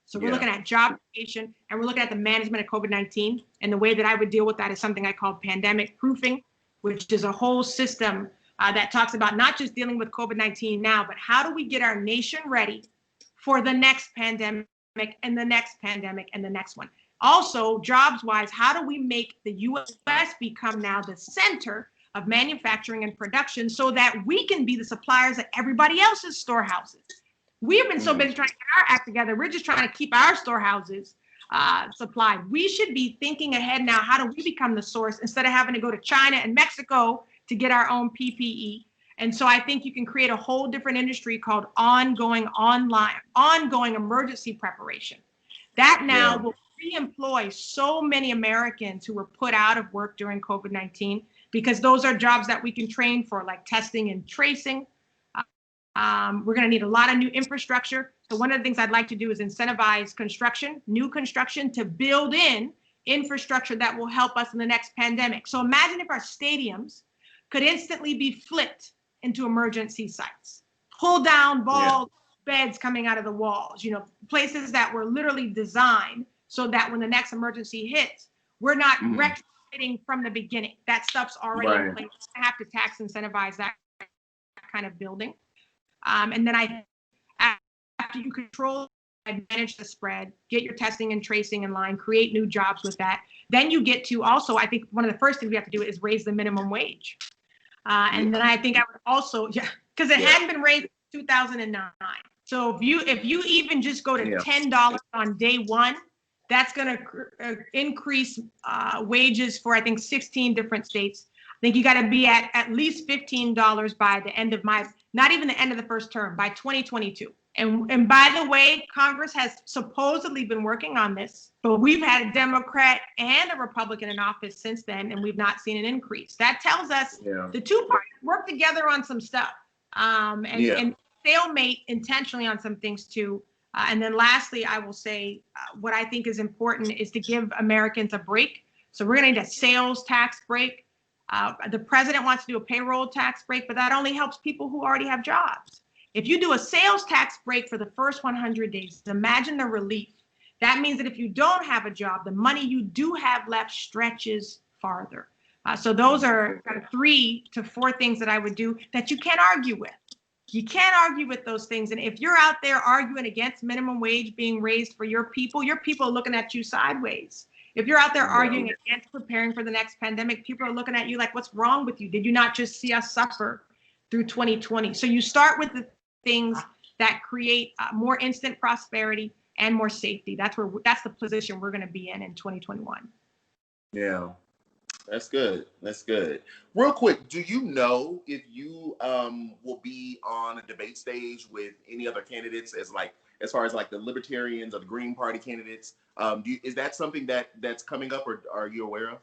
So we're looking at job creation, and we're looking at the management of COVID-19. And the way that I would deal with that is something I call pandemic proofing, which is a whole system that talks about not just dealing with COVID-19 now, but how do we get our nation ready for the next pandemic and the next pandemic and the next one. Also, jobs-wise, how do we make the U.S. become now the center of manufacturing and production so that we can be the suppliers of everybody else's storehouses? We have been so busy trying to get our act together. We're just trying to keep our storehouses supplied. We should be thinking ahead now. How do we become the source instead of having to go to China and Mexico to get our own PPE? And so I think you can create a whole different industry called ongoing emergency preparation. That now will re-employ so many Americans who were put out of work during COVID-19, because those are jobs that we can train for, like testing and tracing. We're going to need a lot of new infrastructure. So one of the things I'd like to do is incentivize construction, new construction, to build in infrastructure that will help us in the next pandemic. So imagine if our stadiums could instantly be flipped into emergency sites, pull down beds coming out of the walls, places that were literally designed so that when the next emergency hits, we're not retrofitting from the beginning. That stuff's already in place. I have to tax incentivize that kind of building. And then after you control and manage the spread, get your testing and tracing in line, create new jobs with that. Then you get to also, I think one of the first things we have to do is raise the minimum wage. And then I think I would also, because it hadn't been raised in 2009. So if you even just go to $10 on day one, that's going to increase wages for, I think, 16 different states. I think you got to be at least $15 by the end of not even the end of the first term, by 2022. And by the way, Congress has supposedly been working on this, but we've had a Democrat and a Republican in office since then, and we've not seen an increase. That tells us the two parties work together on some stuff, and stalemate intentionally on some things too. And then lastly, I will say what I think is important is to give Americans a break. So we're going to need a sales tax break. The president wants to do a payroll tax break, but that only helps people who already have jobs. If you do a sales tax break for the first 100 days, imagine the relief. That means that if you don't have a job, the money you do have left stretches farther. So those are kind of 3 to 4 things that I would do that you can't argue with. You can't argue with those things. And if you're out there arguing against minimum wage being raised for your people are looking at you sideways. If you're out there arguing against preparing for the next pandemic, people are looking at you like, what's wrong with you? Did you not just see us suffer through 2020? So you start with the things that create more instant prosperity and more safety. That's the position we're going to be in 2021. Yeah, that's good. That's good. Real quick, do you know if you will be on a debate stage with any other candidates as far as like the Libertarians or the Green Party candidates? Is that something that's coming up, or are you aware of?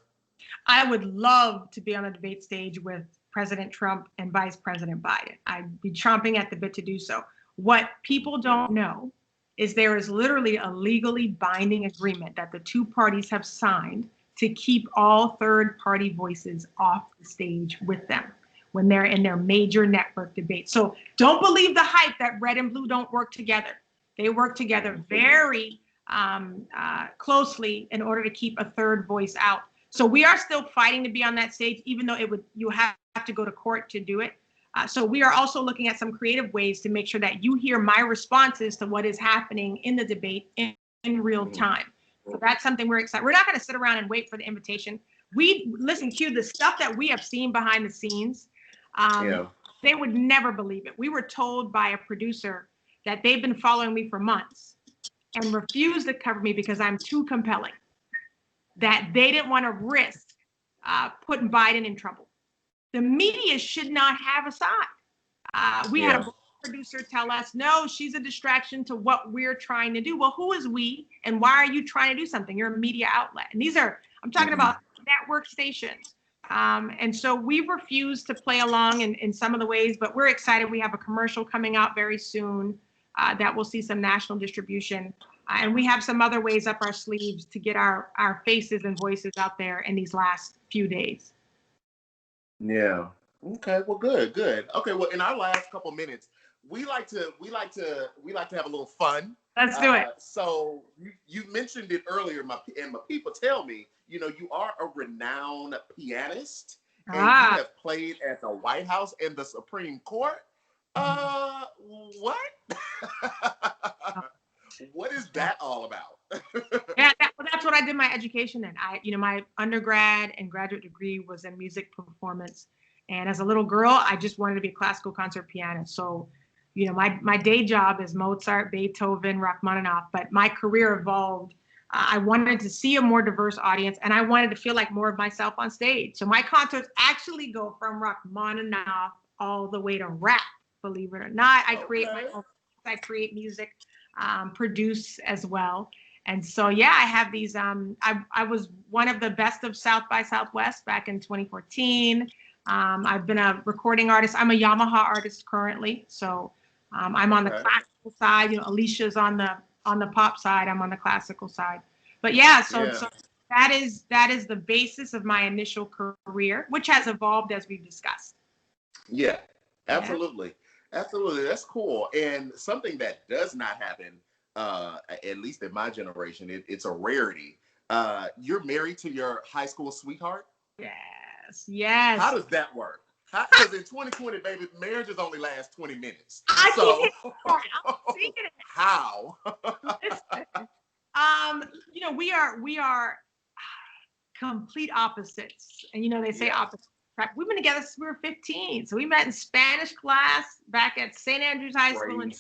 I would love to be on a debate stage with President Trump and Vice President Biden. I'd be chomping at the bit to do so. What people don't know is there is literally a legally binding agreement that the two parties have signed to keep all third-party voices off the stage with them. when they're in their major network debates. So don't believe the hype that red and blue don't work together. They work together very closely in order to keep a third voice out. So we are still fighting to be on that stage, even though you have to go to court to do it. So we are also looking at some creative ways to make sure that you hear my responses to what is happening in the debate in real time. So that's something we're excited. We're not going to sit around and wait for the invitation. Listen, Q, the stuff that we have seen behind the scenes, they would never believe it. We were told by a producer that they've been following me for months and refused to cover me because I'm too compelling, that they didn't want to risk putting Biden in trouble. The media should not have a side. We had a producer tell us, no, she's a distraction to what we're trying to do. Well, who is we, and why are you trying to do something? You're a media outlet. And I'm talking about network stations. And so we refuse to play along in some of the ways, but we're excited. We have a commercial coming out very soon that will see some national distribution. And we have some other ways up our sleeves to get our faces and voices out there in these last few days. Yeah. Okay. Well, good. Okay. Well, in our last couple minutes, we like to have a little fun. Let's do it. So you mentioned it earlier, my people tell me, you are a renowned pianist, and you have played at the White House and the Supreme Court. What? What is that all about? Yeah, that's what I did my education in. My undergrad and graduate degree was in music performance. And as a little girl, I just wanted to be a classical concert pianist. So, my day job is Mozart, Beethoven, Rachmaninoff, but my career evolved. I wanted to see a more diverse audience, and I wanted to feel like more of myself on stage. So my concerts actually go from Rachmaninoff all the way to rap, believe it or not. I create my own, I create music. Produce as well. And so, yeah, I have these, I was one of the best of South by Southwest back in 2014. I've been a recording artist. I'm a Yamaha artist currently. So I'm on the classical side, Alicia's on the pop side. I'm on the classical side. But so that is the basis of my initial career, which has evolved as we've discussed. Yeah, absolutely. Absolutely. That's cool. And something that does not happen, at least in my generation, it's a rarity. You're married to your high school sweetheart? Yes. How does that work? Because in 2020, baby, marriages only last 20 minutes. I'm seeing it. How? Listen, we are complete opposites. And they say opposites. We've been together since we were 15. So we met in Spanish class back at St. Andrews High School.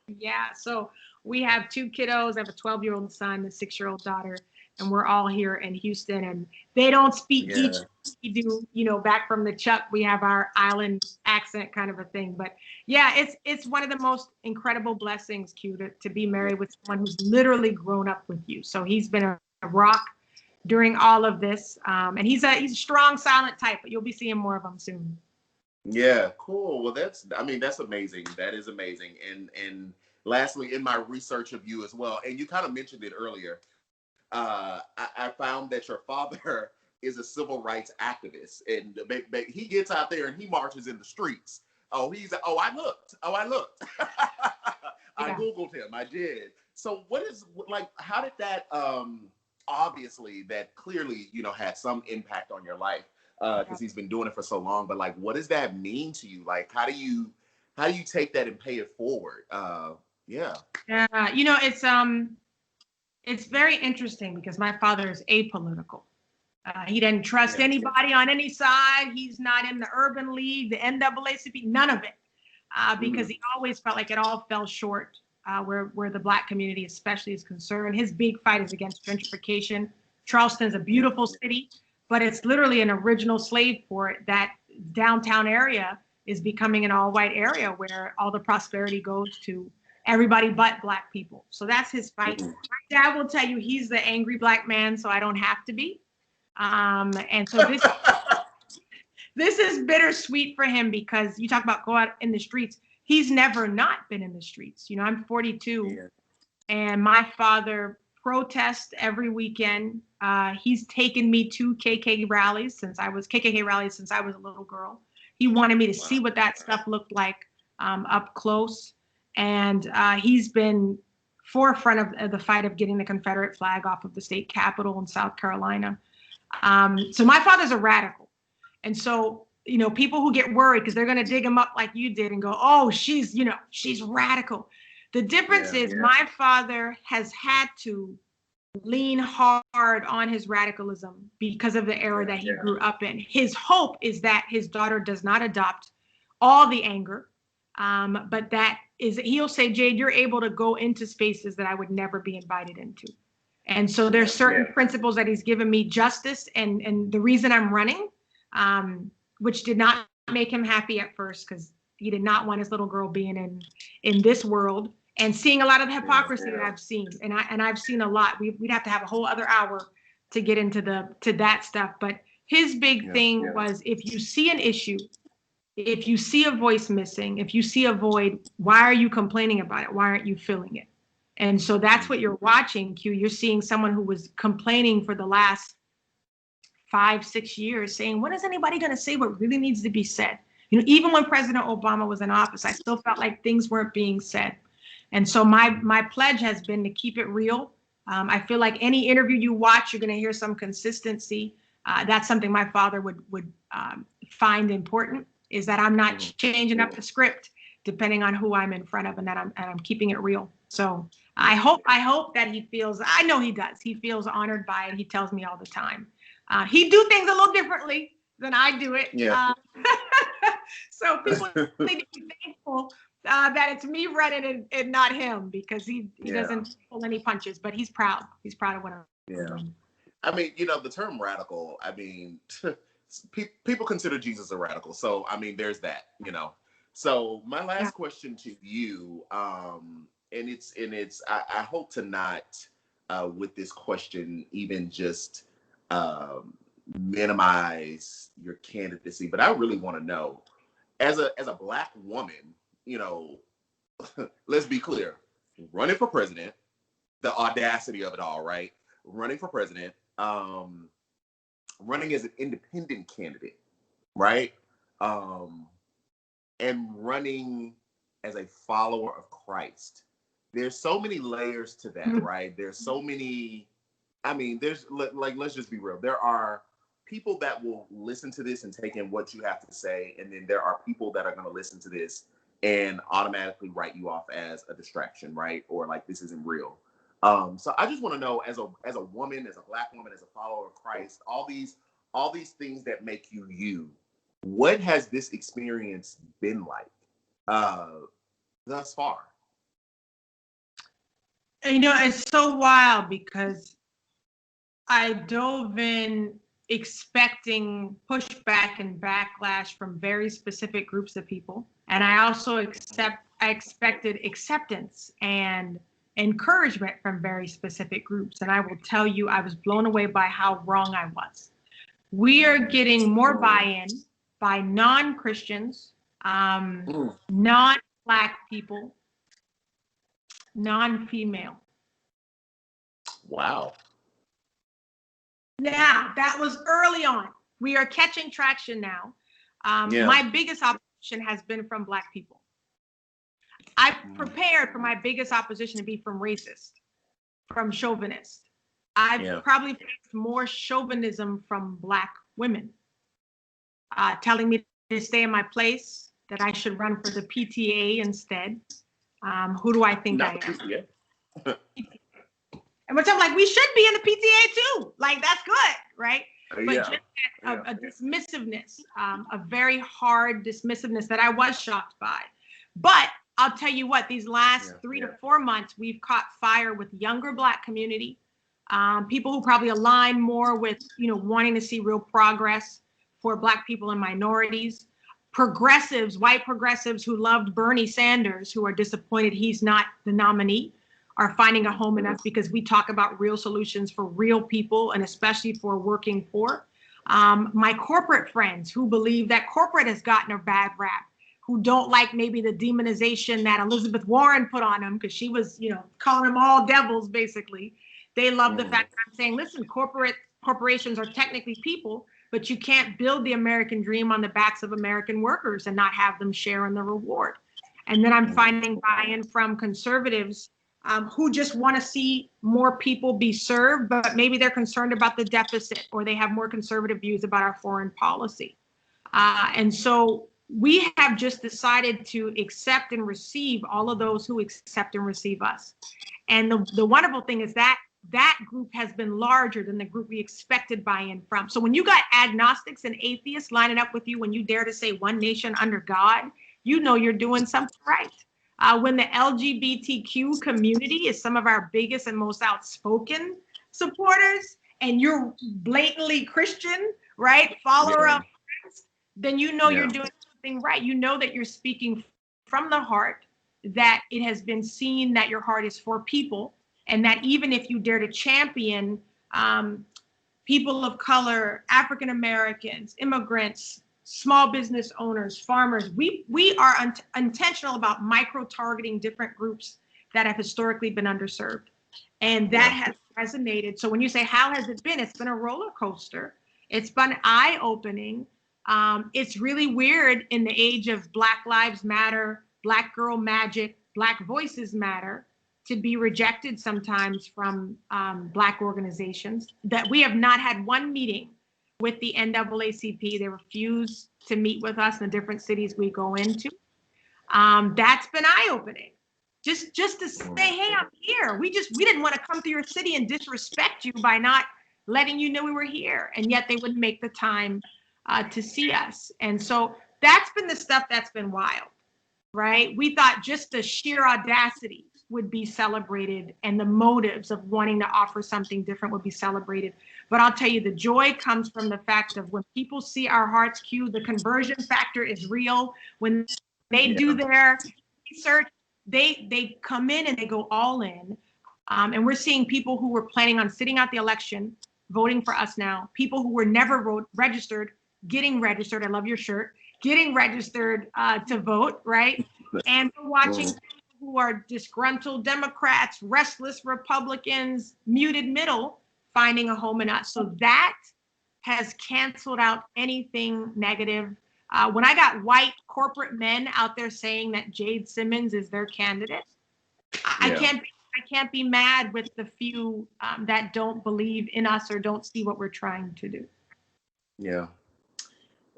Yeah. So we have 2 kiddos. I have a 12-year-old son, a 6-year-old daughter, and we're all here in Houston. And they don't speak each. We do, back from the Chuck, we have our island accent kind of a thing. But yeah, it's one of the most incredible blessings, Q, to be married with someone who's literally grown up with you. So he's been a rock during all of this. And he's a strong, silent type, but you'll be seeing more of him soon. Yeah, cool. Well, that's amazing. That is amazing. And lastly, in my research of you as well, and you kind of mentioned it earlier, I found that your father is a civil rights activist, and he gets out there and he marches in the streets. I looked. I Googled him. I did. So how did that, obviously that clearly, had some impact on your life because he's been doing it for so long, but what does that mean to you? How do you take that and pay it forward? It's very interesting because my father is apolitical. He doesn't trust anybody on any side. He's not in the Urban League, the NAACP, none of it, because he always felt like it all fell short where the Black community especially is concerned. His big fight is against gentrification. Charleston's a beautiful city, but it's literally an original slave port. That downtown area is becoming an all-white area where all the prosperity goes to everybody but Black people. So that's his fight. My dad will tell you he's the angry Black man, so I don't have to be. And so this is bittersweet for him because you talk about go out in the streets. He's never not been in the streets. I'm 42 and my father protests every weekend. He's taken me to KKK rallies since I was a little girl. He wanted me to see what that stuff looked like up close. And he's been forefront of the fight of getting the Confederate flag off of the state capitol in South Carolina. So my father's a radical. And so, you know, people who get worried because they're going to dig him up like you did and go, oh, she's radical. The difference is my father has had to lean hard on his radicalism because of the era that he grew up in. His hope is that his daughter does not adopt all the anger, but that is, he'll say, Jade, you're able to go into spaces that I would never be invited into. And so there's certain principles that he's given me, justice, and the reason I'm running, which did not make him happy at first because he did not want his little girl being in this world and seeing a lot of the hypocrisy that I've seen. And I've seen a lot. We'd have to have a whole other hour to get into that stuff. But his big thing was, if you see an issue, if you see a voice missing, if you see a void, why are you complaining about it? Why aren't you filling it? And so that's what you're watching, Q. You're seeing someone who was complaining for the last 5-6 years, saying, when is anybody going to say what really needs to be said? You know, even when President Obama was in office, I still felt like things weren't being said. And so my pledge has been to keep it real. I feel like any interview you watch, you're going to hear some consistency. That's something my father would find important, is that I'm not changing up the script depending on who I'm in front of, and that I'm keeping it real. So I hope that he feels, I know he does. He feels honored by it. He tells me all the time. He do things a little differently than I do it. So people need to be thankful that it's me running and not him, because he doesn't pull any punches, but he's proud. He's proud of what I'm doing. I mean, you know, the term radical, I mean, people consider Jesus a radical. So, I mean, there's that, you know. So my last question to you, and it's I hope to not, with this question, even just minimize your candidacy, but I really want to know, as a Black woman, you know, let's be clear, running for president, the audacity of it all, right? Running for president, running as an independent candidate, right? And running as a follower of Christ. There's so many layers to that, right? There's so many, I mean, there's like, let's just be real. There are people that will listen to this and take in what you have to say. And then there are people that are going to listen to this and automatically write you off as a distraction, right? Or like, this isn't real. So I just want to know, as a woman, as a Black woman, as a follower of Christ, all these things that make you you, what has this experience been like thus far? You know, it's so wild because I dove in expecting pushback and backlash from very specific groups of people. And I also expected acceptance and encouragement from very specific groups. And I will tell you, I was blown away by how wrong I was. We are getting more buy-in by non-Christians, non-Black people, non-female. Wow. Yeah, that was early on. We are catching traction now. My biggest opposition has been from Black people. I've prepared for my biggest opposition to be from racist, from chauvinist. I've probably faced more chauvinism from Black women, telling me to stay in my place, that I should run for the PTA instead. Who do I think I am? And which I'm like, we should be in the PTA too. Like, that's good, right? But just a dismissiveness, a very hard dismissiveness that I was shocked by. But I'll tell you what, these last 3 to 4 months, we've caught fire with younger Black community, people who probably align more with, you know, wanting to see real progress for Black people and minorities. Progressives, white progressives who loved Bernie Sanders, who are disappointed he's not the nominee, are finding a home in us because we talk about real solutions for real people, and especially for working poor. My corporate friends who believe that corporate has gotten a bad rap, who don't like maybe the demonization that Elizabeth Warren put on them, because she was, you know, calling them all devils, basically. They love the fact that I'm saying, listen, corporations are technically people, but you can't build the American dream on the backs of American workers and not have them share in the reward. And then I'm finding buy-in from conservatives who just want to see more people be served, but maybe they're concerned about the deficit, or they have more conservative views about our foreign policy. And so we have just decided to accept and receive all of those who accept and receive us. And the wonderful thing is that that group has been larger than the group we expected buy-in from. So when you got agnostics and atheists lining up with you, when you dare to say one nation under God, you know you're doing something right. When the LGBTQ community is some of our biggest and most outspoken supporters, and you're blatantly Christian, right? Follower of Christ, then you know you're doing something right. You know that you're speaking from the heart, that it has been seen that your heart is for people, and that even if you dare to champion people of color, African Americans, immigrants, small business owners, farmers, we are intentional about micro-targeting different groups that have historically been underserved. And that has resonated. So when you say, how has it been? It's been a roller coaster. It's been eye-opening. It's really weird in the age of Black Lives Matter, Black Girl Magic, Black Voices Matter, to be rejected sometimes from Black organizations. That we have not had one meeting with the NAACP. They refuse to meet with us in the different cities we go into. That's been eye-opening. Just to say, hey, I'm here. We didn't want to come to your city and disrespect you by not letting you know we were here. And yet they wouldn't make the time to see us. And so that's been the stuff that's been wild, right? We thought just the sheer audacity would be celebrated, and the motives of wanting to offer something different would be celebrated. But I'll tell you, the joy comes from the fact of when people see our hearts cue, the conversion factor is real. When they do their research, they come in and they go all in. And we're seeing people who were planning on sitting out the election, voting for us now, people who were never registered, getting registered. I love your shirt. Getting registered to vote, right? And we're watching people who are disgruntled Democrats, restless Republicans, muted middle, finding a home in us. So that has canceled out anything negative. When I got white corporate men out there saying that Jade Simmons is their candidate, I can't be mad with the few that don't believe in us or don't see what we're trying to do. Yeah.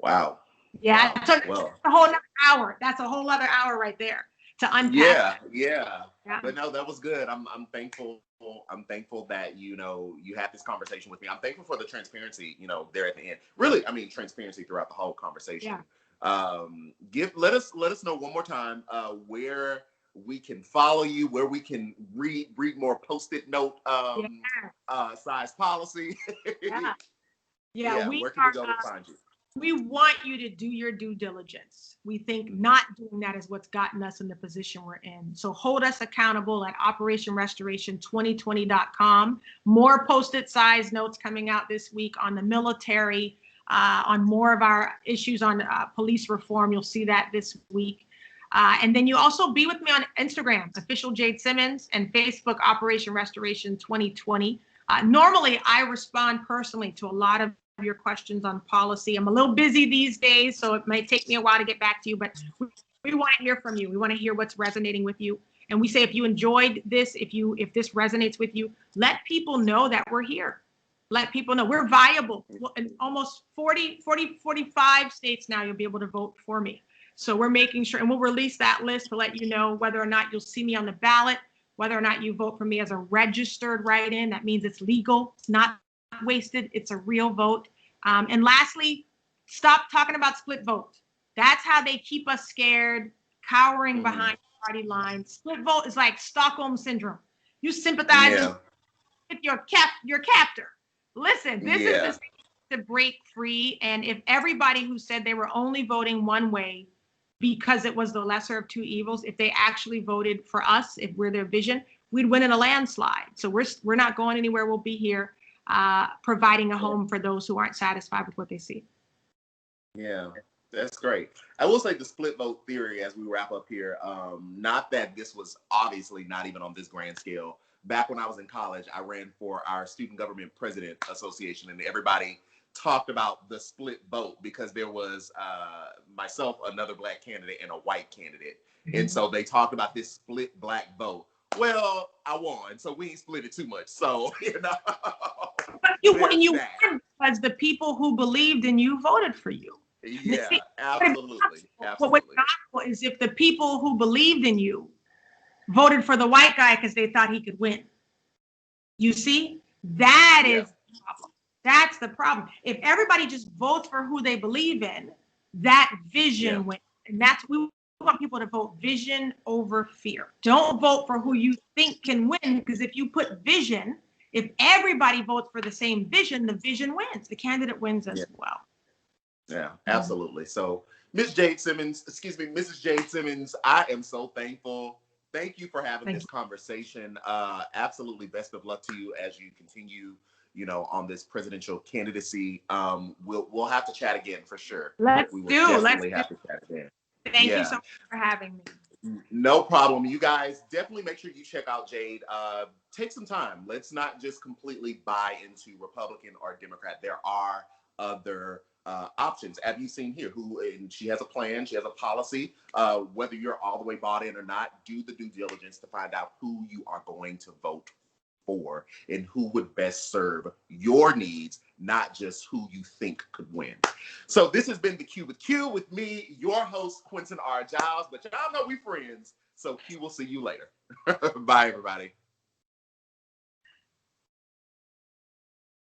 Wow. Yeah. Wow. So well, a whole other hour. That's a whole other hour right there to unpack. Yeah. But no, that was good. I'm thankful. I'm thankful that, you had this conversation with me. I'm thankful for the transparency, there at the end. Really, I mean, transparency throughout the whole conversation. Yeah. Let us know one more time where we can follow you, where we can read more Post-it note size policy. Yeah. Where can we go to find you? We want you to do your due diligence. We think not doing that is what's gotten us in the position we're in. So hold us accountable at operationrestoration2020.com. More Post-it size notes coming out this week on the military, on more of our issues on police reform. You'll see that this week. And then you also be with me on Instagram, official Jade Simmons, and Facebook, Operation Restoration 2020. Normally, I respond personally to a lot of your questions on policy. I'm a little busy these days, so it might take me a while to get back to you, but we want to hear from you. We want to hear what's resonating with you. And we say, if you enjoyed this, if this resonates with you, let people know that we're here. Let people know we're viable. In almost 45 states now, you'll be able to vote for me. So we're making sure, and we'll release that list to let you know whether or not you'll see me on the ballot, whether or not you vote for me as a registered write-in. That means it's legal. It's not wasted. It's a real vote. And lastly, stop talking about split vote. That's how they keep us scared, cowering behind party lines. Split vote is like Stockholm syndrome. You sympathize with your captor. Listen, this is the to break free. And if everybody who said they were only voting one way because it was the lesser of two evils, if they actually voted for us, if we're their vision, we'd win in a landslide. So we're not going anywhere. We'll be here providing a home for those who aren't satisfied with what they see. Yeah, that's great. I will say the split vote theory as we wrap up here, not that this was obviously not even on this grand scale. Back when I was in college, I ran for our Student Government President Association, and everybody talked about the split vote because there was myself, another Black candidate, and a white candidate. And so they talked about this split Black vote. Well, I won, so we ain't split it too much. So, you know. But you won because the people who believed in you voted for you. Yeah, absolutely. What was gospel is if the people who believed in you voted for the white guy because they thought he could win. You see? That is the problem. That's the problem. If everybody just votes for who they believe in, that vision wins. And that's we want people to vote vision over fear. Don't vote for who you think can win, because if you put vision, if everybody votes for the same vision, the vision wins. The candidate wins as well. Yeah, absolutely. So, Mrs. Jade Simmons, I am so thankful. Thank you for having this conversation. Absolutely best of luck to you as you continue, you know, on this presidential candidacy. We'll have to chat again for sure. Let's have to chat again. Thank you so much for having me. No problem. You guys definitely make sure you check out Jade. Take some time. Let's not just completely buy into Republican or Democrat. There are other options. Have you seen here? And she has a plan. She has a policy. Whether you're all the way bought in or not, do the due diligence to find out who you are going to vote for and who would best serve your needs, not just who you think could win. So this has been the Q with Q with me, your host, Quentin R. Giles. But y'all know we friends. So Q will see you later. Bye, everybody.